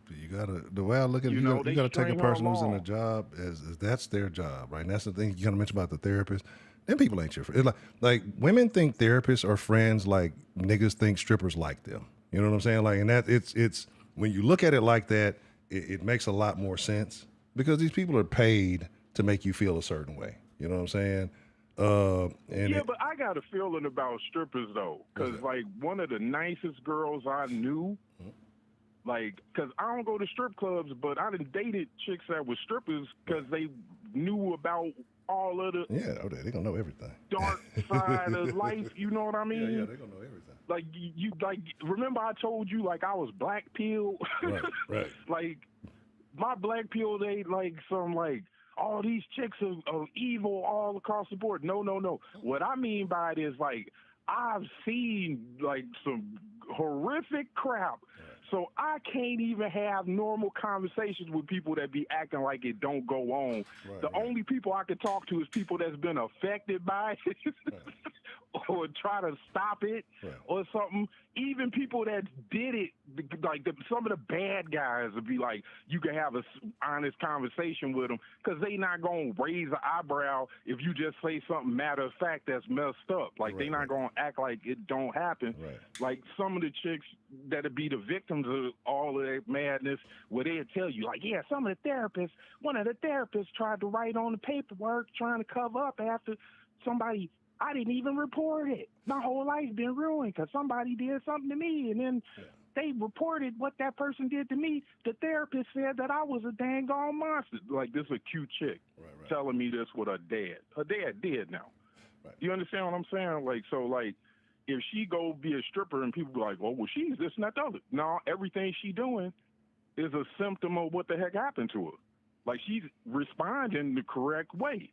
You gotta, the way I look at it, you gotta take a person who's in a job as that's their job, right? And that's the thing you gotta mention about the therapist. Them people ain't your friend. Like women think therapists are friends, like niggas think strippers like them. You know what I'm saying? Like, and that it's when you look at it like that, it makes a lot more sense because these people are paid to make you feel a certain way. You know what I'm saying? But I got a feeling about strippers though, because like one of the nicest girls I knew. Like, because I don't go to strip clubs, but I done dated chicks that were strippers because they knew about all of the they gonna know everything. Dark side of life, you know what I mean? Yeah, they gonna know everything. Like you like remember I told you like I was black pill? Right. Like my black people, they like some like all these chicks are evil all across the board. No, no, no. What I mean by it is like I've seen like some horrific crap. So I can't even have normal conversations with people that be acting like it don't go on. The only people I can talk to is people that's been affected by it or try to stop it or something. Even people that did it, like some of the bad guys would be like, you can have an honest conversation with them because they not going to raise an eyebrow if you just say something matter of fact that's messed up. Like they not going to act like it don't happen. Like some of the chicks that'd be the victims of all of that madness where they'd tell you like, yeah, some of the therapists, one of the therapists tried to write on the paperwork trying to cover up after somebody, I didn't even report it. My whole life's been ruined because somebody did something to me. And then they reported what that person did to me. The therapist said that I was a dang gone monster. Like, this is a cute chick telling me this with her dad. Her dad did now. You understand what I'm saying? Like, so, like, if she go be a stripper and people be like, oh, well, she's this and that, the other. No, everything she doing is a symptom of what the heck happened to her. Like, she's responding the correct way.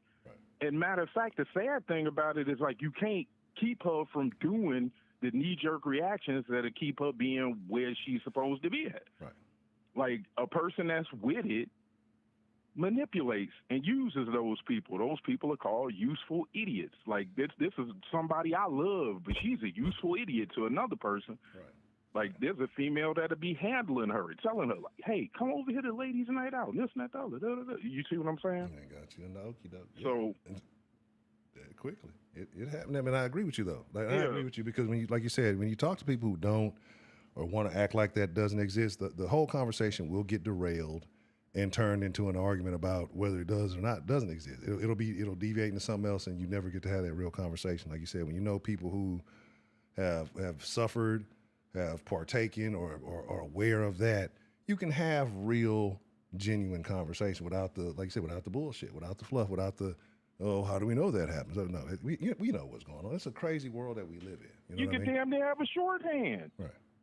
And matter of fact, the sad thing about it is like you can't keep her from doing the knee-jerk reactions that'll keep her being where she's supposed to be at. Like a person that's with it manipulates and uses those people. Those people are called useful idiots. Like this is somebody I love, but she's a useful idiot to another person. Like, there's a female that'll be handling her and telling her, like, hey, come over here to ladies' night out, this and that, other. You see what I'm saying? I got you. No, So, quickly, it happened. I mean, I agree with you, though. Like, I agree with you because, when you, like you said, when you talk to people who don't or want to act like that doesn't exist, the whole conversation will get derailed and turned into an argument about whether it does or not doesn't exist. It'll deviate into something else, and you never get to have that real conversation. Like you said, when you know people who have suffered, have partaken or are aware of that, you can have real, genuine conversation without the, like you said, without the bullshit, without the fluff, without the, oh, how do we know that happens? No, we know what's going on. It's a crazy world that we live in. You know could damn near have a shorthand.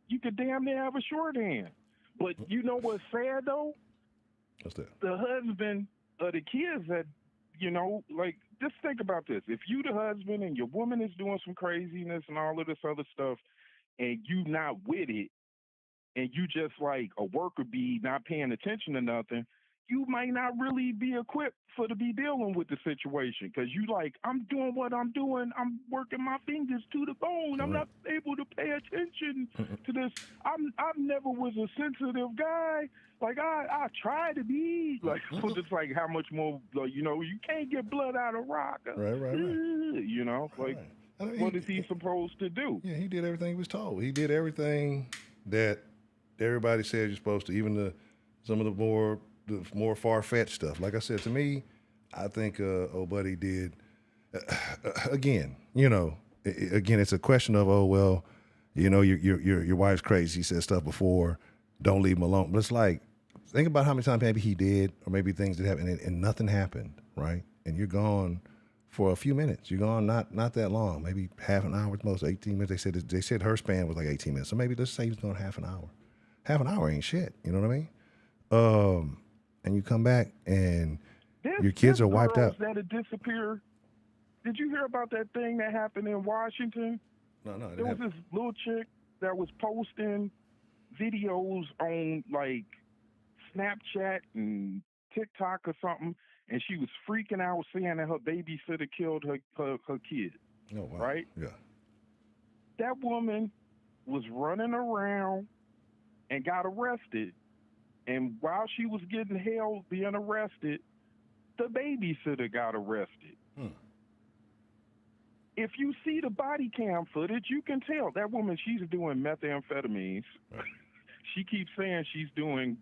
You could damn near have a shorthand. But you know what's sad, though? What's that? The husband of the kids that, you know, like, just think about this. If you the husband and your woman is doing some craziness and all of this other stuff, and you not with it, and you just like a worker bee not paying attention to nothing, you might not really be equipped to be dealing with the situation because you like, I'm doing what I'm doing. I'm working my fingers to the bone. I'm not able to pay attention to this. I never was a sensitive guy. Like I try to be like, just like how much more, like, you know, you can't get blood out of rock. You know, like. I mean, what is he supposed to do? Yeah, he did everything he was told. He did everything that everybody said you're supposed to, even some of the more far-fetched stuff. Like I said, to me, I think old buddy did, again, you know, it's a question of, oh, well, you know, your wife's crazy. He said stuff before, don't leave him alone. But it's like, think about how many times maybe he did, or maybe things that happened and nothing happened, right? And you're gone for a few minutes. You're gone not that long, maybe half an hour at most, 18 minutes. They said her span was like 18 minutes. So maybe let's say he's gone half an hour. Half an hour ain't shit. You know what I mean? And you come back and your kids are wiped out. That disappear. Did you hear about that thing that happened in Washington? No. There was this little chick that was posting videos on like Snapchat and TikTok or something, and she was freaking out saying that her babysitter killed her kid. Oh, wow. Right? Yeah. That woman was running around and got arrested. And while she was getting held, being arrested, the babysitter got arrested. If you see the body cam footage, you can tell that woman, she's doing methamphetamines. She keeps saying she's doing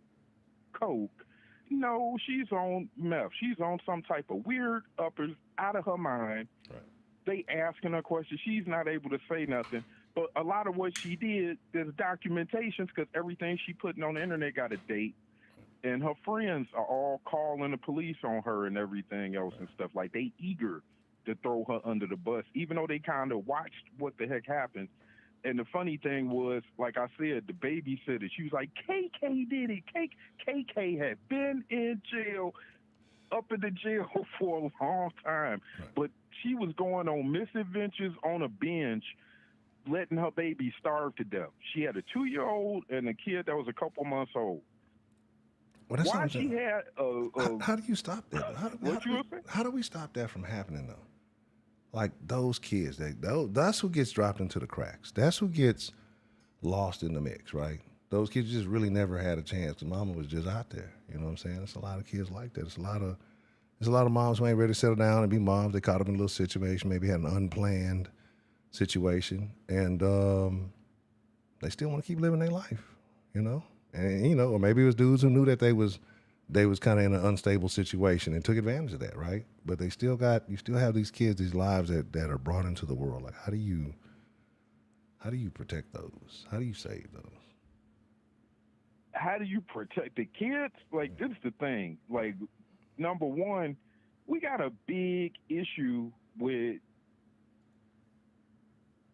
coke. No, she's on meth. She's on some type of weird uppers out of her mind. They asking her questions. She's not able to say nothing. But a lot of what she did, there's documentations because everything she putting on the internet got a date. And her friends are all calling the police on her and everything else and stuff. Like, they eager to throw her under the bus, even though they kind of watched what the heck happened. And the funny thing was, like I said, the babysitter, she was like, KK did it. KK had been in jail, up in the jail for a long time. Right. But she was going on misadventures on a bench, letting her baby starve to death. She had a 2-year-old and a kid that was a couple months old. Well, that's Why what I'm she saying. had How do you stop that? How do we stop that from happening though? Like those kids, that's who gets dropped into the cracks. That's who gets lost in the mix, right? Those kids just really never had a chance because mama was just out there. You know what I'm saying? It's a lot of kids like that. There's a lot of moms who ain't ready to settle down and be moms. They caught up in a little situation, maybe had an unplanned situation, and they still want to keep living their life, you know? And or maybe it was dudes who knew that they was kind of in an unstable situation and took advantage of that, right? But you still have these kids, these lives that are brought into the world. Like, how do you protect those? How do you save those? How do you protect the kids? Like, this is the thing. Like, number one, we got a big issue with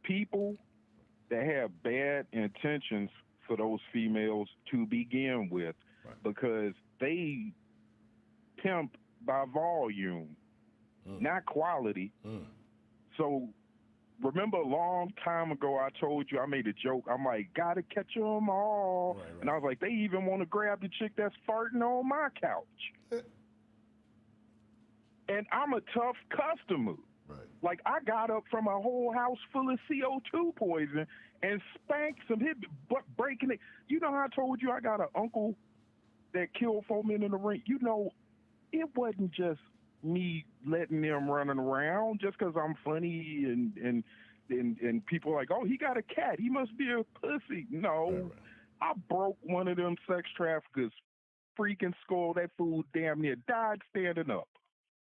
people that have bad intentions for those females to begin with, right, because they pimp by volume, not quality. So remember a long time ago I told you, I made a joke, I'm like, gotta catch them all. Right. And I was like, they even want to grab the chick that's farting on my couch. And I'm a tough customer. Right. Like, I got up from a whole house full of CO2 poison and spanked some breaking it. You know how I told you I got an uncle that killed 4 men in the ring? It wasn't just me letting them running around just because I'm funny and people are like, oh, he got a cat, he must be a pussy. No, right. I broke one of them sex traffickers' freaking skull. That fool damn near died standing up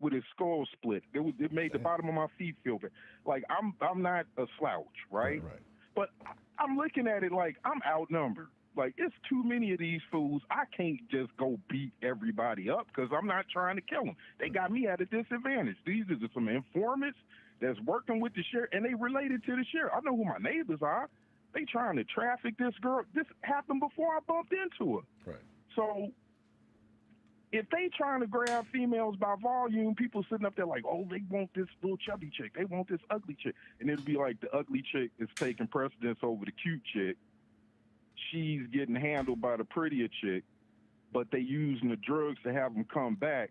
with his skull split. It made the bottom of my feet feel bad. Like, I'm not a slouch, right? Right. But I'm looking at it like I'm outnumbered. Like, it's too many of these fools. I can't just go beat everybody up because I'm not trying to kill them. They got me at a disadvantage. These are some informants that's working with the sheriff, and they related to the sheriff. I know who my neighbors are. They trying to traffic this girl. This happened before I bumped into her. Right. So if they trying to grab females by volume, people sitting up there like, oh, they want this little chubby chick. They want this ugly chick. And it'll be like the ugly chick is taking precedence over the cute chick. She's getting handled by the prettier chick, but they using the drugs to have them come back.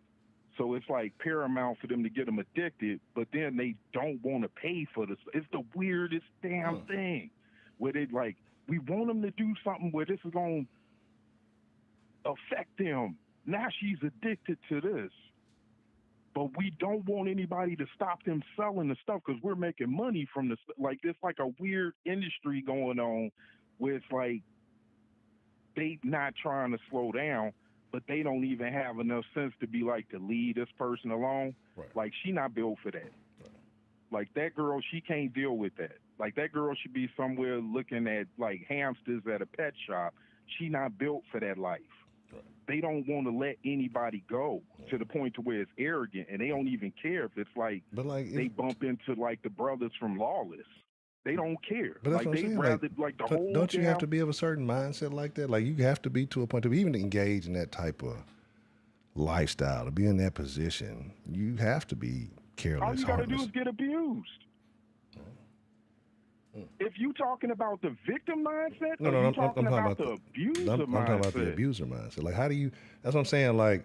So it's like paramount for them to get them addicted, but then they don't want to pay for this. It's the weirdest damn thing where they like, we want them to do something where this is going to affect them. Now she's addicted to this, but we don't want anybody to stop them selling the stuff because we're making money from this. Like, there's like a weird industry going on where it's like they not trying to slow down, but they don't even have enough sense to be like to leave this person alone. Right. Like, she not built for that. Right. Like, that girl, she can't deal with that. Like, that girl should be somewhere looking at like hamsters at a pet shop. She not built for that life. They don't want to let anybody go to the point to where it's arrogant, and they don't even care if it's like, they bump into like the brothers from Lawless. They don't care. But that's like, what I'm saying. Rather, like the whole don't you have to be of a certain mindset like that? Like, you have to be to a point to even engage in that type of lifestyle, to be in that position. You have to be careless. All you got to do is get abused. If you talking about the victim mindset, I'm talking about the abuser mindset. I'm talking about the abuser mindset. Like, how do you? That's what I'm saying. Like,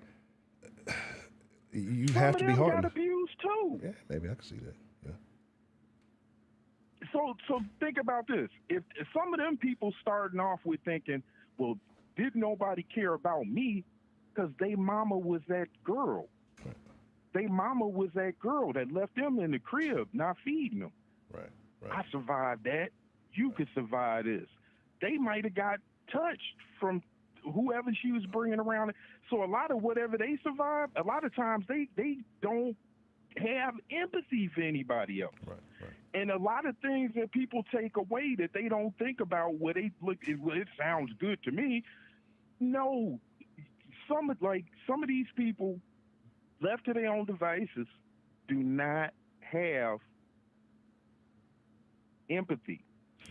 you have to be hard. Some of them got abused too. Yeah, maybe I can see that. Yeah. So think about this. If some of them people starting off with thinking, well, did nobody care about me because they mama was that girl. Right. They mama was that girl that left them in the crib not feeding them. Right. Right. I survived that. You could survive this. They might have got touched from whoever she was bringing around. So a lot of whatever they survived, a lot of times they don't have empathy for anybody else. Right, right. And a lot of things that people take away that they don't think about where they look, it sounds good to me. No, some of these people left to their own devices do not have empathy.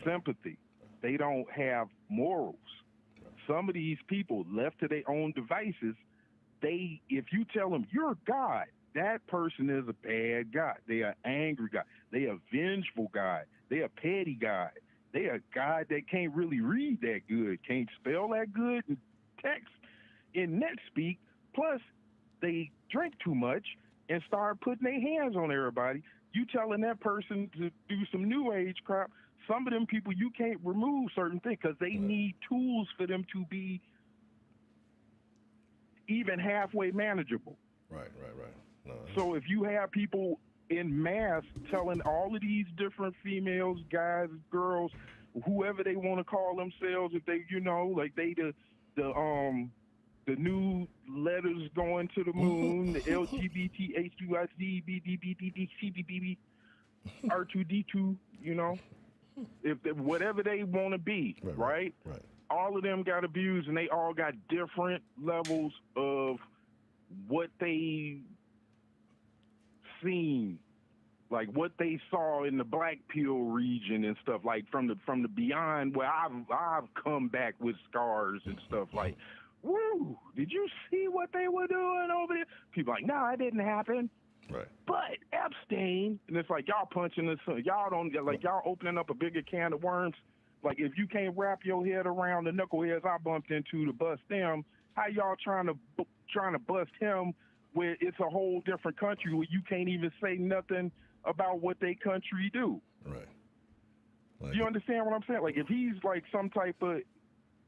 sympathy. They don't have morals. Some of these people left to their own devices, if you tell them you're God, that person is a bad guy. They are angry guy. They a vengeful guy. They a petty guy. They a guy that can't really read that good, can't spell that good in text in net speak. Plus, they drink too much and start putting their hands on everybody. You telling that person to do some new age crap. Some of them people, you can't remove certain things because they need tools for them to be even halfway manageable. Right. No, so if you have people in mass telling all of these different females, guys, girls, whoever they want to call themselves, if they, like they the new letters going to the moon, the LGBT, HUIC, BDBDD, CBBB, R2D2, if whatever they want to be, right? All of them got abused, and they all got different levels of what they seen, like what they saw in the Black Pill region and stuff, like from the beyond where I've come back with scars and stuff like, woo, did you see what they were doing over there? People like, no, it didn't happen. Right. But Epstein, and it's like y'all punching this, y'all don't like y'all opening up a bigger can of worms. Like if you can't wrap your head around the knuckleheads I bumped into to bust them, how y'all trying to bust him where it's a whole different country where you can't even say nothing about what they country do? Right. Like, you understand what I'm saying? Like if he's like some type of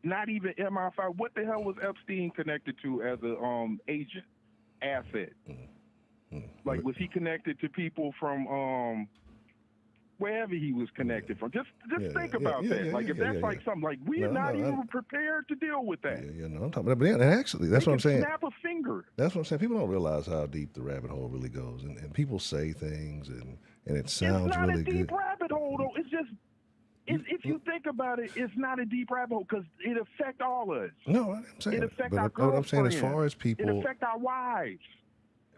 not even MI5, what the hell was Epstein connected to as a agent asset? Like, was he connected to people from wherever he was connected from? Just think about that. Like, if that's like something, like, we're not even prepared to deal with that. No, I'm talking about, and actually, that's what I'm saying. Snap a finger. That's what I'm saying. People don't realize how deep the rabbit hole really goes, and people say things, and it sounds really good. It's not a deep rabbit hole, though. It's just, if you think about it, it's not a deep rabbit hole because it affects all of us. No, I'm saying it affects our girlfriends. I'm saying as far as people, it affects our wives.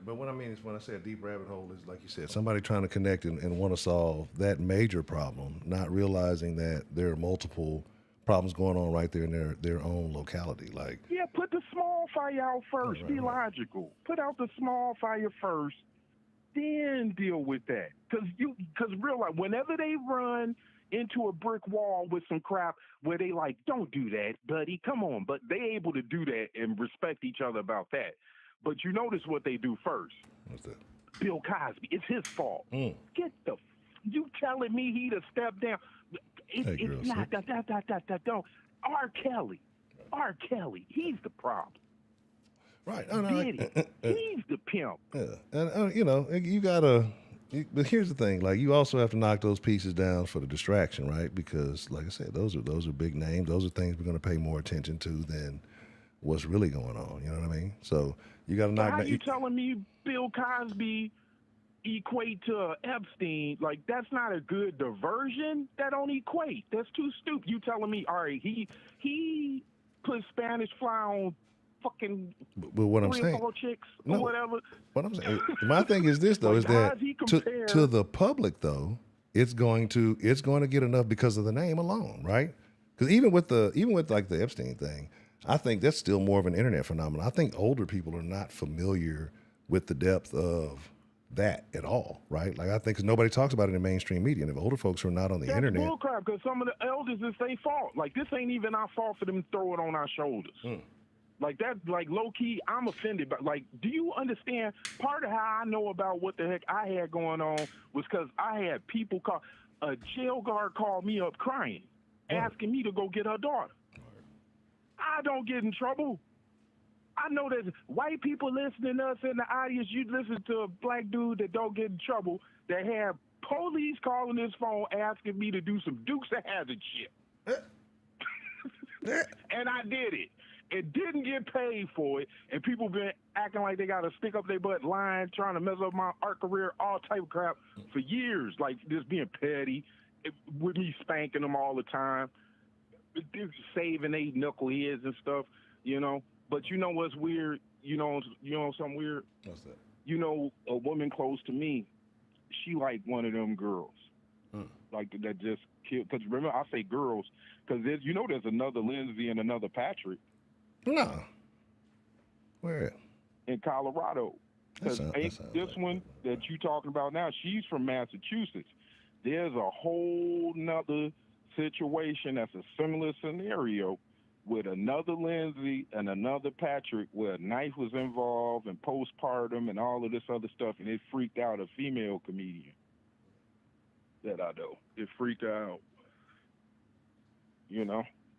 But what I mean is when I say a deep rabbit hole is, like you said, somebody trying to connect and want to solve that major problem, not realizing that there are multiple problems going on right there in their own locality. Like, yeah, put the small fire out first. Be logical. Put out the small fire first, then deal with that. Because realize whenever they run into a brick wall with some crap where they like, don't do that, buddy, come on. But they able to do that and respect each other about that. But you notice what they do first. What's that? Bill Cosby. It's his fault. Get you telling me he'd have stepped down? It's not that. Don't. R. Kelly. He's the problem. Right. He's the pimp. Yeah. And you gotta. But here's the thing: like, you also have to knock those pieces down for the distraction, right? Because, like I said, those are big names. Those are things we're going to pay more attention to than what's really going on. You know what I mean? So you got to knock. How you telling me Bill Cosby equate to Epstein? Like, that's not a good diversion. That don't equate. That's too stupid. You telling me, all right, he put Spanish fly on fucking but what I'm saying, chicks or whatever. What I'm saying, my thing is this though, is that to the public though, it's going to get enough because of the name alone, right? Because even with like the Epstein thing, I think that's still more of an internet phenomenon. I think older people are not familiar with the depth of that at all, right? Like, I think because nobody talks about it in mainstream media, and if older folks are not on the internet, that's bullcrap. Because some of the elders, it's their fault. Like, this ain't even our fault for them to throw it on our shoulders. Like, that, like, low-key, I'm offended. But, like, do you understand? Part of how I know about what the heck I had going on was because I had people call. A jail guard called me up crying, asking me to go get her daughter. I don't get in trouble. I know that white people listening to us in the audience, you listen to a black dude that don't get in trouble, that have police calling his phone asking me to do some Dukes of Hazzard shit. And I did it. It didn't get paid for it, and people been acting like they got to stick up their butt, lying, trying to mess up my art career, all type of crap for years, like just being petty, with me spanking them all the time, saving they knuckleheads and stuff, But you know what's weird? You know something weird? What's that? A woman close to me, she like one of them girls, like that just killed. Because remember, I say girls because there's another Lindsay and another Patrick. No. Where? In Colorado. Because ain't this like one that you talking about now, she's from Massachusetts. There's a whole nother situation that's a similar scenario with another Lindsay and another Patrick where a knife was involved and postpartum and all of this other stuff, and it freaked out a female comedian that I know. It freaked her out,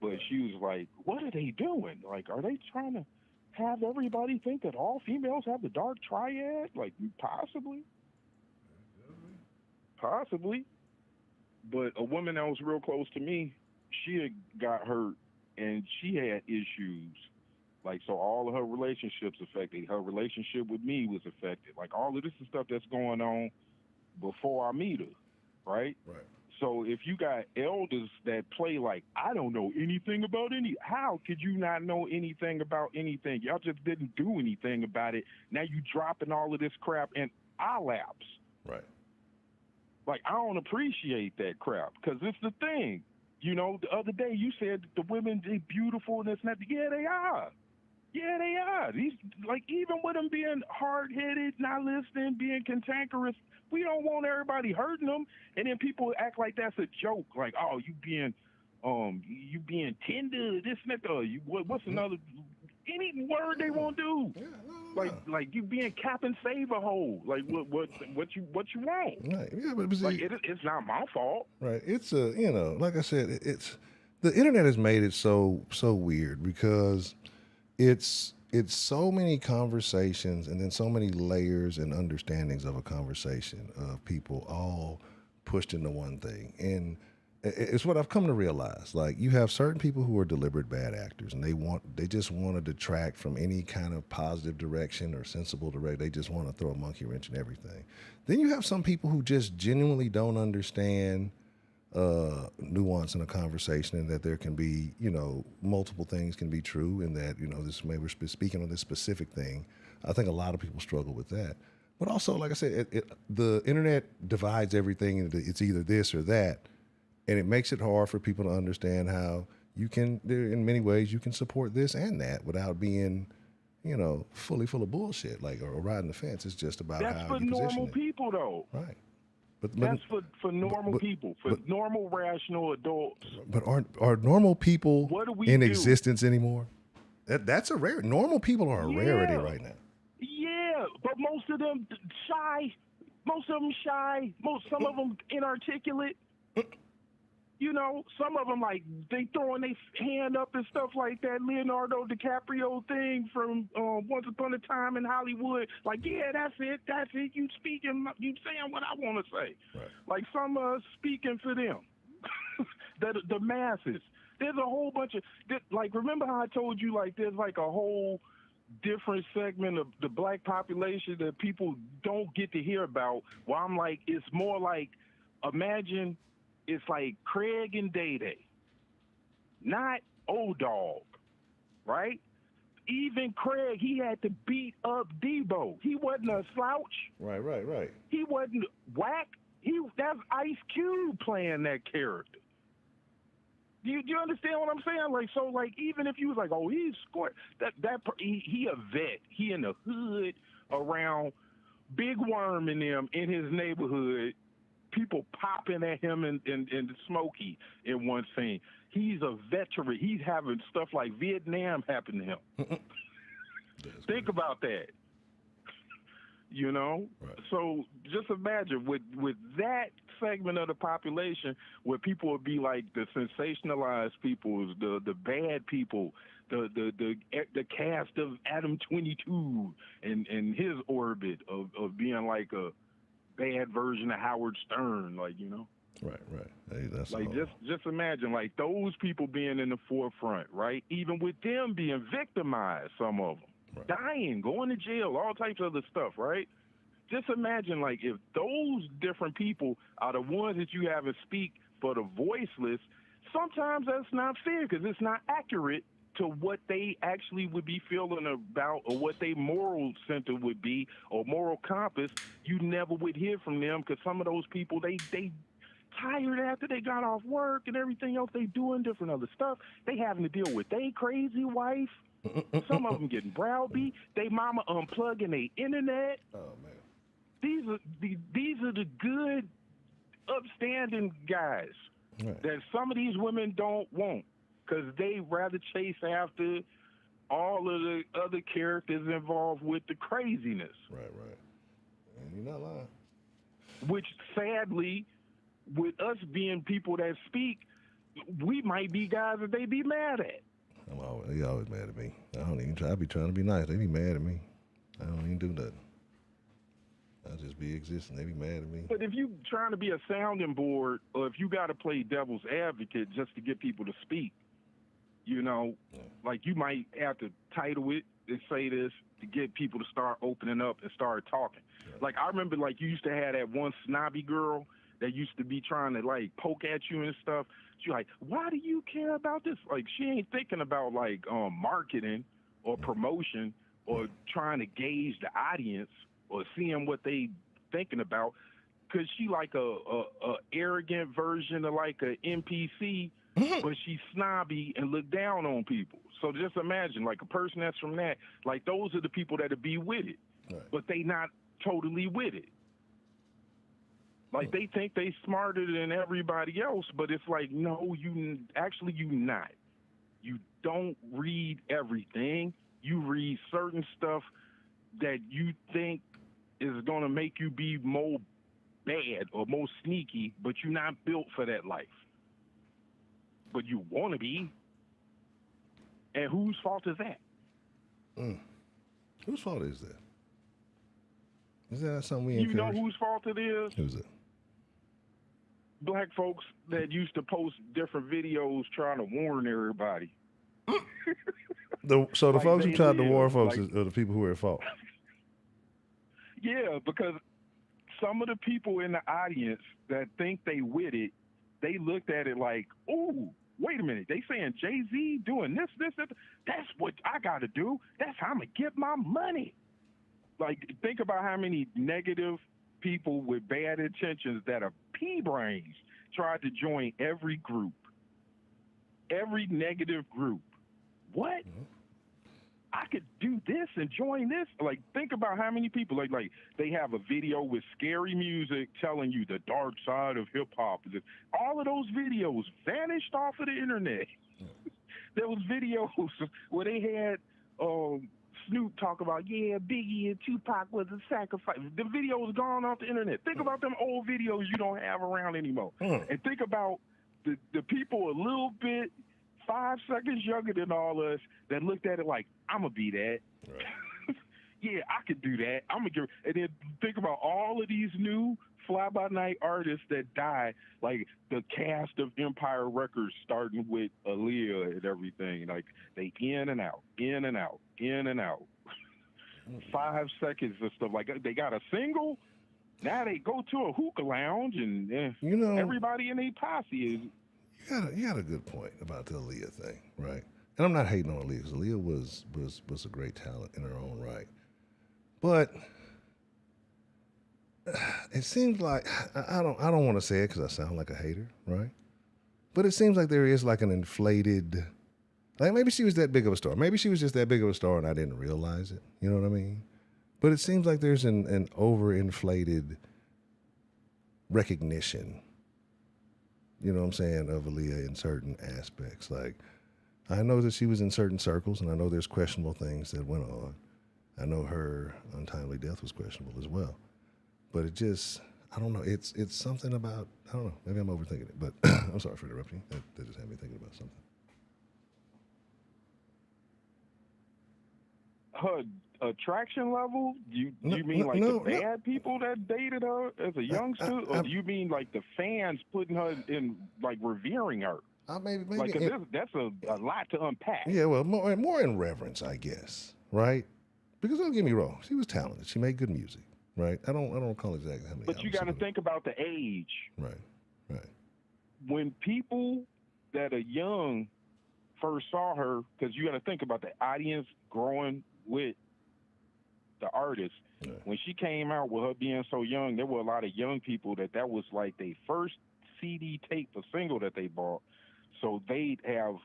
But she was like, what are they doing? Like, are they trying to have everybody think that all females have the dark triad? Like, possibly. Possibly. But a woman that was real close to me, she had got hurt and she had issues. Like, so all of her relationships affected. Her relationship with me was affected. Like, all of this is stuff that's going on before I meet her, right? Right. So if you got elders that play like, I don't know anything about how could you not know anything about anything? Y'all just didn't do anything about it. Now you dropping all of this crap in our laps. Right. Like, I don't appreciate that crap because it's the thing. The other day you said that the women, they beautiful and this and that. Yeah, they are. Yeah, they are. These, like, even with them being hard-headed, not listening, being cantankerous, we don't want everybody hurting them. And then people act like that's a joke. Like, oh, you being tender, this and that. What's another? Any word they want to do. Yeah, Like you being cap and save a hole. Like what you want. Right. Yeah, but see, like it's not my fault. Right. It's like I said, it's the internet has made it so weird because it's so many conversations and then so many layers and understandings of a conversation of people all pushed into one thing. And it's what I've come to realize. Like, you have certain people who are deliberate bad actors, and they just want to detract from any kind of positive direction or sensible direction. They just want to throw a monkey wrench in everything. Then you have some people who just genuinely don't understand nuance in a conversation, and that there can be, multiple things can be true, and that, this maybe we're speaking on this specific thing. I think a lot of people struggle with that. But also, like I said, the internet divides everything into it's either this or that. And it makes it hard for people to understand how in many ways, you can support this and that without being, fully full of bullshit, like, or riding the fence. It's just about that's how for you position normal it. people, though. Right. That's for normal people, for normal, rational adults. But are normal people in existence anymore? That's a rare. Normal people are a rarity right now. Yeah, but most of them shy. Some of them inarticulate. Some of them, like, they throwing their hand up and stuff like that Leonardo DiCaprio thing from Once Upon a Time in Hollywood. Like, yeah, that's it. You speaking, you saying what I want to say. Right. Like, some speaking for them, the masses. There's a whole bunch of, like, remember how I told you, like, there's like a whole different segment of the black population that people don't get to hear about. Well, I'm like, it's more like, imagine it's like Craig and Day Day, not O-Dog, right? Even Craig, he had to beat up Debo. He wasn't a slouch. Right. He wasn't whack. That's Ice Cube playing that character. Do you understand what I'm saying? Like, so, like, even if you was like, oh, he's scored, he a vet. He in the hood around Big Worm and them in his neighborhood. People popping at him and Smokey in one scene. He's a veteran. He's having stuff like Vietnam happen to him. Think about that. Right. So just imagine with that segment of the population where people would be like the sensationalized people, the bad people, the cast of Adam 22 and his orbit of being like a bad version of Howard Stern, like, Right. Hey, that's like just imagine like those people being in the forefront, right? Even with them being victimized, some of them dying, going to jail, all types of other stuff, right? Just imagine like if those different people are the ones that you have to speak for the voiceless. Sometimes that's not fair because it's not accurate to what they actually would be feeling about or what their moral center would be or moral compass. You never would hear from them because some of those people, they tired after they got off work and everything else. They doing different other stuff. They having to deal with their crazy wife. Some of them getting browbeat. They mama unplugging their internet. Oh man. These are the good, upstanding guys that some of these women don't want because they rather chase after all of the other characters involved with the craziness. Right. And you're not lying. Which, sadly, with us being people that speak, we might be guys that they be mad at. They always mad at me. I don't even try. I be trying to be nice. They be mad at me. I don't even do nothing. I just be existing. They be mad at me. But if you trying to be a sounding board, or if you got to play devil's advocate just to get people to speak, like you might have to title it and say this to get people to start opening up and start talking. Right. Like I remember, like you used to have that one snobby girl that used to be trying to like poke at you and stuff. She's like, why do you care about this? Like she ain't thinking about like marketing or promotion or trying to gauge the audience or seeing what they thinking about, because she like a arrogant version of like a NPC, but she's snobby and look down on people. So just imagine like a person that's from that, like those are the people that'll be with it, but they not totally with it. Like they think they smarter than everybody else, but it's like, no, you not. You don't read everything. You read certain stuff that you think is going to make you be more bad or more sneaky, but you're not built for that life. But you want to be. And whose fault is that? Whose fault is that? Is that something we encourage? You know whose fault it is? Who's it? Black folks that used to post different videos trying to warn everybody. So the like folks who tried to warn folks are the people who are at fault. Yeah, because some of the people in the audience that think they with it, they looked at it like, oh, wait a minute. They saying Jay-Z doing this. That's what I got to do. That's how I'm going to get my money. Like, think about how many negative people with bad intentions that are pea-brains tried to join every group. Every negative group. What? Mm-hmm. I could do this and join this. Like, think about how many people, like they have a video with scary music telling you the dark side of hip-hop. All of those videos vanished off of the internet. There was videos where they had Snoop talk about, Biggie and Tupac was a sacrifice. The video was gone off the internet. Think about them old videos you don't have around anymore. And think about the people a little bit 5 seconds younger than all us that looked at it like, I'm going to be that. Right. Yeah, I could do that. I'm going to give. And then think about all of these new fly-by-night artists that died, like the cast of Empire Records, starting with Aaliyah and everything. Like, they in and out, in and out, in and out. 5 seconds and stuff. Like, they got a single. Now they go to a hookah lounge and everybody in their posse is. You got a good point about the Aaliyah thing, right? And I'm not hating on Aaliyah, because Aaliyah was a great talent in her own right. But it seems like I don't want to say it because I sound like a hater, right? But it seems like there is like an inflated, like maybe she was that big of a star. Maybe she was just that big of a star and I didn't realize it. You know what I mean? But it seems like there's an overinflated recognition, you know what I'm saying, of Aaliyah in certain aspects. Like, I know that she was in certain circles, and I know there's questionable things that went on. I know her untimely death was questionable as well. But it just, I don't know, it's something about, I don't know, maybe I'm overthinking it, but I'm sorry for interrupting you. That just had me thinking about something. Her attraction level? You mean the bad people that dated her as a youngster? Or do you mean like the fans putting her in, like revering her? Maybe like, that's a lot to unpack. Yeah, well, more in reverence, I guess, right? Because don't get me wrong, she was talented. She made good music, right? I don't recall exactly how many. But you got to think about the age. Right. When people that are young first saw her, because you got to think about the audience growing with the artist. Right. When she came out with her being so young, there were a lot of young people that was like their first CD tape, a single that they bought. So they'd have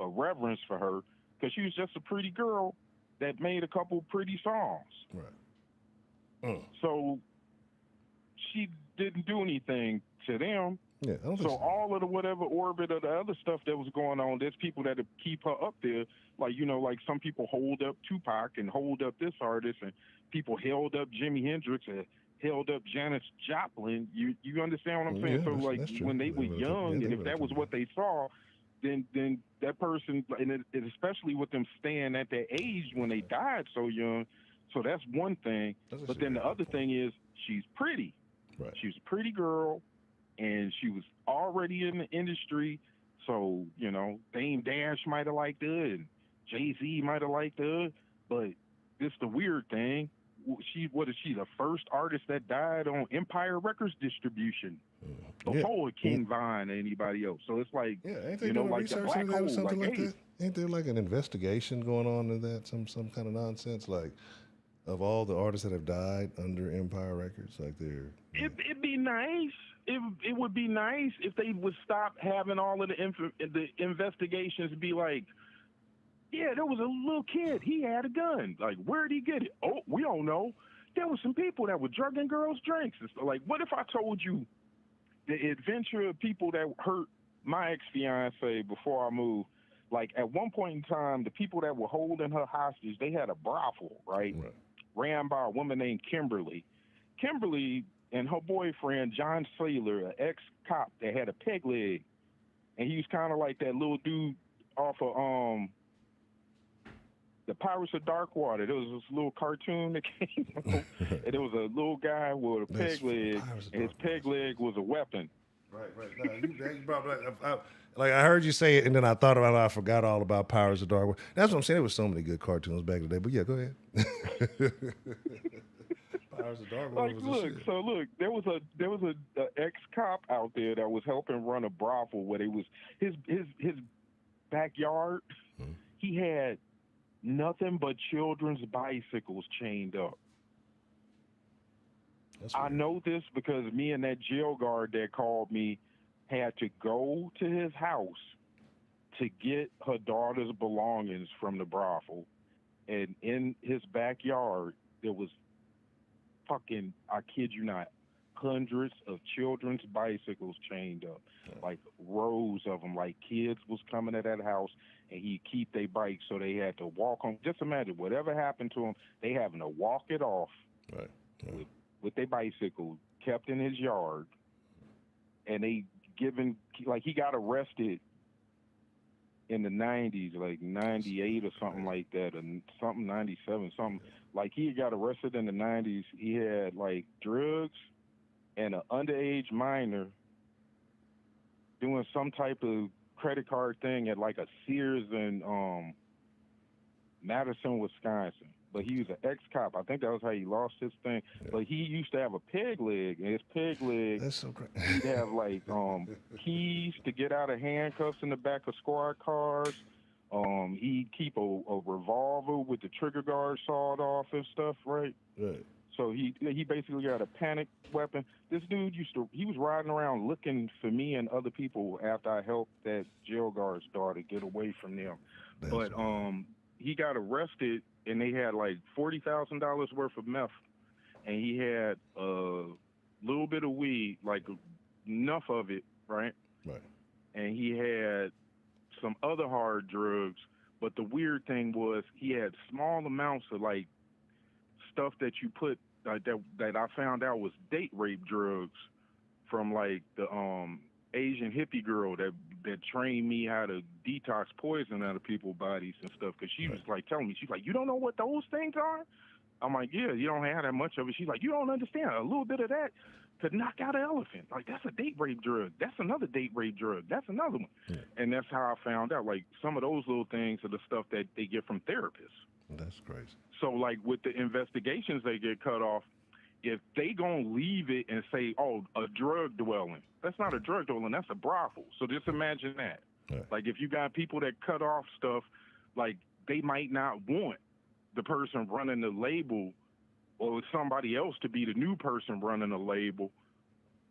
a reverence for her because she was just a pretty girl that made a couple pretty songs. Right. So she didn't do anything to them. Yeah, I don't think so. All of the whatever orbit of the other stuff that was going on, there's people that keep her up there. Like, like some people hold up Tupac and hold up this artist, and people held up Jimi Hendrix and held up Janis Joplin. You understand what I'm saying? Yeah, so that's true. when they were young, and if that was what they saw, then that person, and it, especially with them staying at their age when they died so young. So that's one thing. But then the other thing is she's pretty. Right. She was a pretty girl, and she was already in the industry. So, Dame Dash might have liked her, and Jay-Z might have liked her. But this the weird thing. What is she, the first artist that died on Empire Records distribution before King Von and anybody else? So it's like, ain't they doing like research the black into that or hole, something like hey, that? Ain't there like an investigation going on in that, some kind of nonsense, like of all the artists that have died under Empire Records, like they're. It'd be nice. It would be nice if they would stop having all of the investigations be like, yeah, there was a little kid. He had a gun. Like, where'd he get it? Oh, we don't know. There were some people that were drugging girls' drinks. It's like, what if I told you the adventure of people that hurt my ex-fiance before I moved? Like, at one point in time, the people that were holding her hostage, they had a brothel, right? Ran by a woman named Kimberly. Kimberly and her boyfriend, John Saylor, an ex-cop that had a peg leg. And he was kind of like that little dude off of the Pirates of Darkwater. There was this little cartoon that came out, and there was a little guy with a peg leg, and his peg leg was a weapon. Right. No, you brought like I heard you say it, and then I thought about it. I forgot all about Pirates of Darkwater. That's what I'm saying. There was so many good cartoons back in the day. But yeah, go ahead. Pirates of Darkwater look, there was a ex-cop out there that was helping run a brothel where it was his backyard. He had nothing but children's bicycles chained up. I know this because me and that jail guard that called me had to go to his house to get her daughter's belongings from the brothel. And in his backyard, there was fucking, I kid you not, hundreds of children's bicycles chained up, like rows of them. Like kids was coming to that house, and he'd keep their bikes, so they had to walk on. Just imagine whatever happened to them, they having to walk it off with their bicycle kept in his yard, and they he got arrested in the 90s, like 98 or something like that, and something 97, something. Like he got arrested in the 90s. He had like drugs and an underage minor doing some type of credit card thing at like a Sears in Madison, Wisconsin. But he was an ex-cop. I think that was how he lost his thing. Yeah. But he used to have a peg leg, and his peg leg, that's so great. He'd have like keys to get out of handcuffs in the back of squad cars. He'd keep a revolver with the trigger guard sawed off and stuff, right? Right. So he basically got a panic weapon. This dude he was riding around looking for me and other people after I helped that jail guard's daughter get away from them. But he got arrested, and they had like $40,000 worth of meth, and he had a little bit of weed, like enough of it, right? Right. And he had some other hard drugs, but the weird thing was he had small amounts of like stuff that you put that I found out was date rape drugs from like the Asian hippie girl that trained me how to detox poison out of people's bodies and stuff. Because she was like telling me, she's like, you don't know what those things are? I'm like, yeah, you don't have that much of it. She's like, you don't understand. A little bit of that could knock out an elephant. Like, that's a date rape drug. That's another date rape drug. That's another one. Yeah. And that's how I found out. Like, some of those little things are the stuff that they get from therapists. That's crazy. So, like, with the investigations they get cut off, if they gonna leave it and say, oh, a drug dwelling, that's not a drug dwelling, that's a brothel. So just imagine that. Yeah. Like, if you got people that cut off stuff, like, they might not want the person running the label or somebody else to be the new person running the label.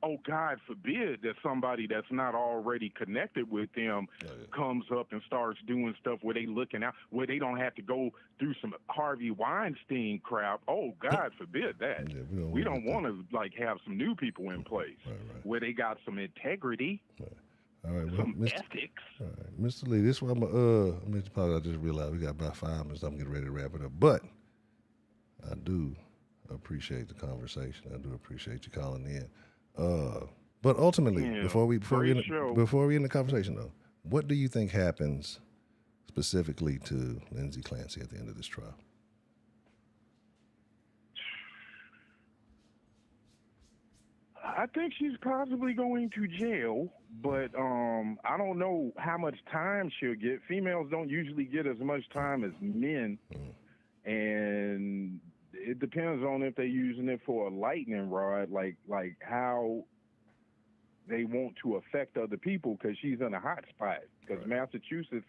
oh, God forbid that somebody that's not already connected with them comes up and starts doing stuff where they looking out, where they don't have to go through some Harvey Weinstein crap. Oh, God forbid that. Yeah, we don't want to like have some new people in place where they got some integrity, all right, well, some ethics. All right, Mr. Lee, this is what Mr. Pollard, I just realized we got about 5 minutes. I'm getting ready to wrap it up, but I do appreciate the conversation. I do appreciate you calling in. But ultimately, before we end the conversation, though, what do you think happens specifically to Lindsay Clancy at the end of this trial? I think she's possibly going to jail, but I don't know how much time she'll get. Females don't usually get as much time as men, and it depends on if they're using it for a lightning rod, like how they want to affect other people, because she's in a hot spot. Because Massachusetts,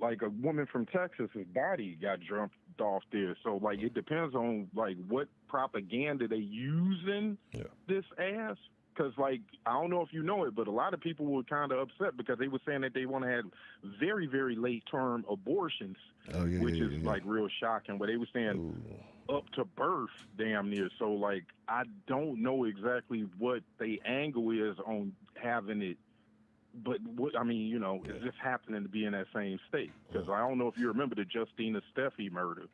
like a woman from Texas's body got jumped off there. So, like, it depends on, like, what propaganda they using this as. Because, like, I don't know if you know it, but a lot of people were kind of upset because they were saying that they want to have very, very late-term abortions, which is, like, real shocking. But they were saying up to birth, damn near. So, like, I don't know exactly what the angle is on having it. But it's just happening to be in that same state. Because I don't know if you remember the Justina Steffi murder,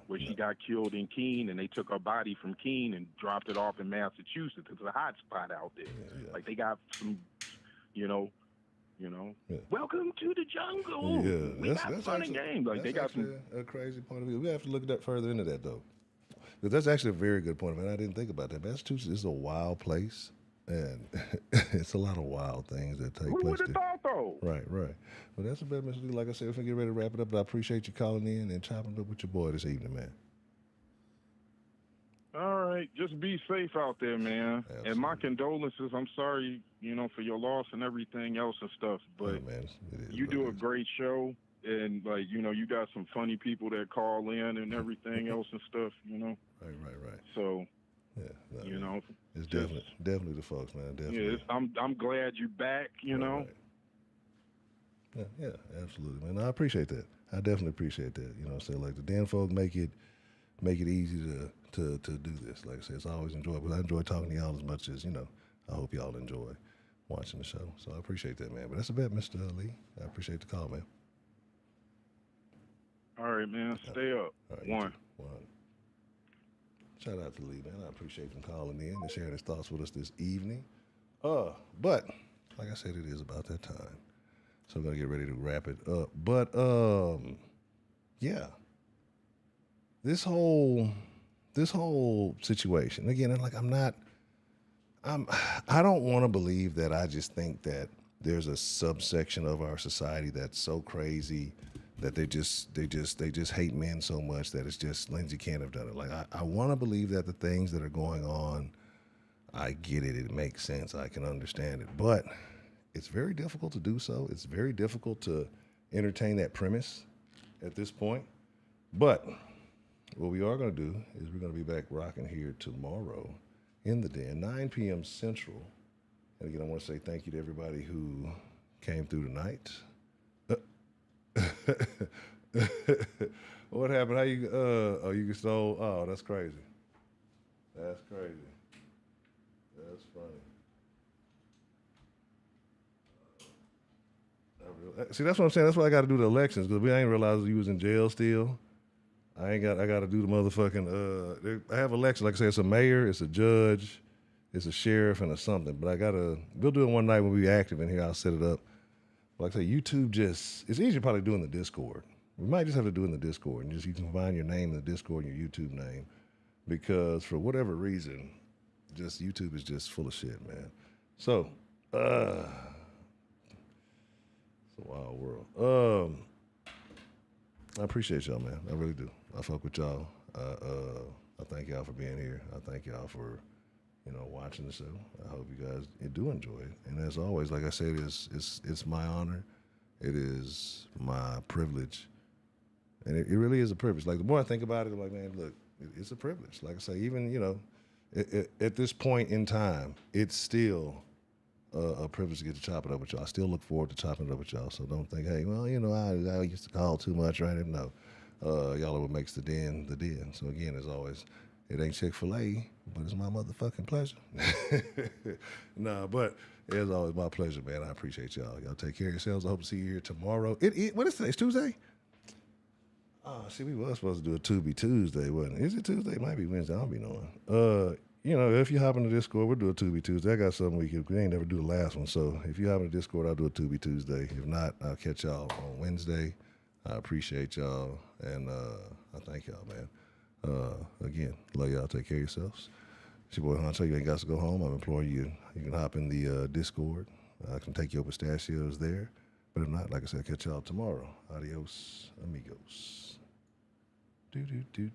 where she got killed in Keene, and they took her body from Keene and dropped it off in Massachusetts. It's a hot spot out there. Like, they got some, welcome to the jungle. We got fun and games. Like, they got some a crazy point of view. We have to look that further into that, though. But that's actually a very good point. I didn't think about that. Massachusetts is a wild place. And it's a lot of wild things that take place. Who would have thought, though? Right. Well, that's a bad message. Like I said, we're going to get ready to wrap it up, but I appreciate you calling in and chopping up with your boy this evening, man. All right. Just be safe out there, man. Absolutely. And my condolences. I'm sorry, for your loss and everything else and stuff. But you do a great show. And, like, you got some funny people that call in and everything else and stuff, Right. So... yeah, it's definitely the folks, man. Definitely. Yeah, I'm glad you're back. Right. Yeah, absolutely, man. I appreciate that. I definitely appreciate that. Like the Den folk make it easy to do this. Like I said, it's always enjoyable. I enjoy talking to y'all as much as I hope y'all enjoy watching the show. So I appreciate that, man. But that's a bet, Mr. Lee. I appreciate the call, man. All right, man. Stay up. All right, One. Shout out to Lee, man. I appreciate him calling in and sharing his thoughts with us this evening. But like I said, it is about that time. So we're gonna get ready to wrap it up. But this whole situation, again, I don't want to believe that. I just think that there's a subsection of our society that's so crazy that they just hate men so much that it's just Lindsay can't have done it. Like I want to believe that the things that are going on, I get it. It makes sense. I can understand it, but it's very difficult to do so. It's very difficult to entertain that premise at this point. But what we are going to do is we're going to be back rocking here tomorrow in the Den, 9 p.m. Central. And again, I want to say thank you to everybody who came through tonight. What happened? How you? You stole? Oh, that's crazy. That's crazy. That's funny. See, that's what I'm saying. That's why I got to do the elections, because we ain't realized you was in jail still. I got to do the motherfucking. I have elections. Like I said, it's a mayor, it's a judge, it's a sheriff, and a something. But we'll do it one night when we active in here. I'll set it up. Like I say, YouTube it's easier probably doing the Discord. We might just have to do it in the Discord, and you can find your name in the Discord and your YouTube name, because for whatever reason, just YouTube is just full of shit, man. So, it's a wild world. I appreciate y'all, man. I really do. I fuck with y'all. I thank y'all for being here. I thank y'all for watching the show. I hope you guys do enjoy it. And as always, like I said, it's my honor. It is my privilege. And it really is a privilege. Like, the more I think about it, I'm like, man, look, it's a privilege. Like I say, even, At this point in time, it's still a privilege to get to chop it up with y'all. I still look forward to chopping it up with y'all. So don't think, hey, well, I used to call too much, right? No, y'all are what makes the den the den. So again, as always, it ain't Chick-fil-A, but it's my motherfucking pleasure. Nah, but as always, my pleasure, man. I appreciate y'all. Y'all take care of yourselves. I hope to see you here tomorrow. What is today? It's Tuesday? Oh, see, we was supposed to do a To-Be Tuesday, wasn't it? Is it Tuesday? It might be Wednesday. I don't be knowing. If you hop in the Discord, we'll do a To-Be Tuesday. I got something we ain't never do the last one. So if you hop in the Discord, I'll do a To-Be Tuesday. If not, I'll catch y'all on Wednesday. I appreciate y'all, and I thank y'all, man. Again, love y'all. Take care of yourselves. It's your boy Honcho. You ain't got to go home. I'm imploring you. You can hop in the Discord. I can take your pistachios there. But if not, like I said, catch y'all tomorrow. Adios, amigos. Do do do.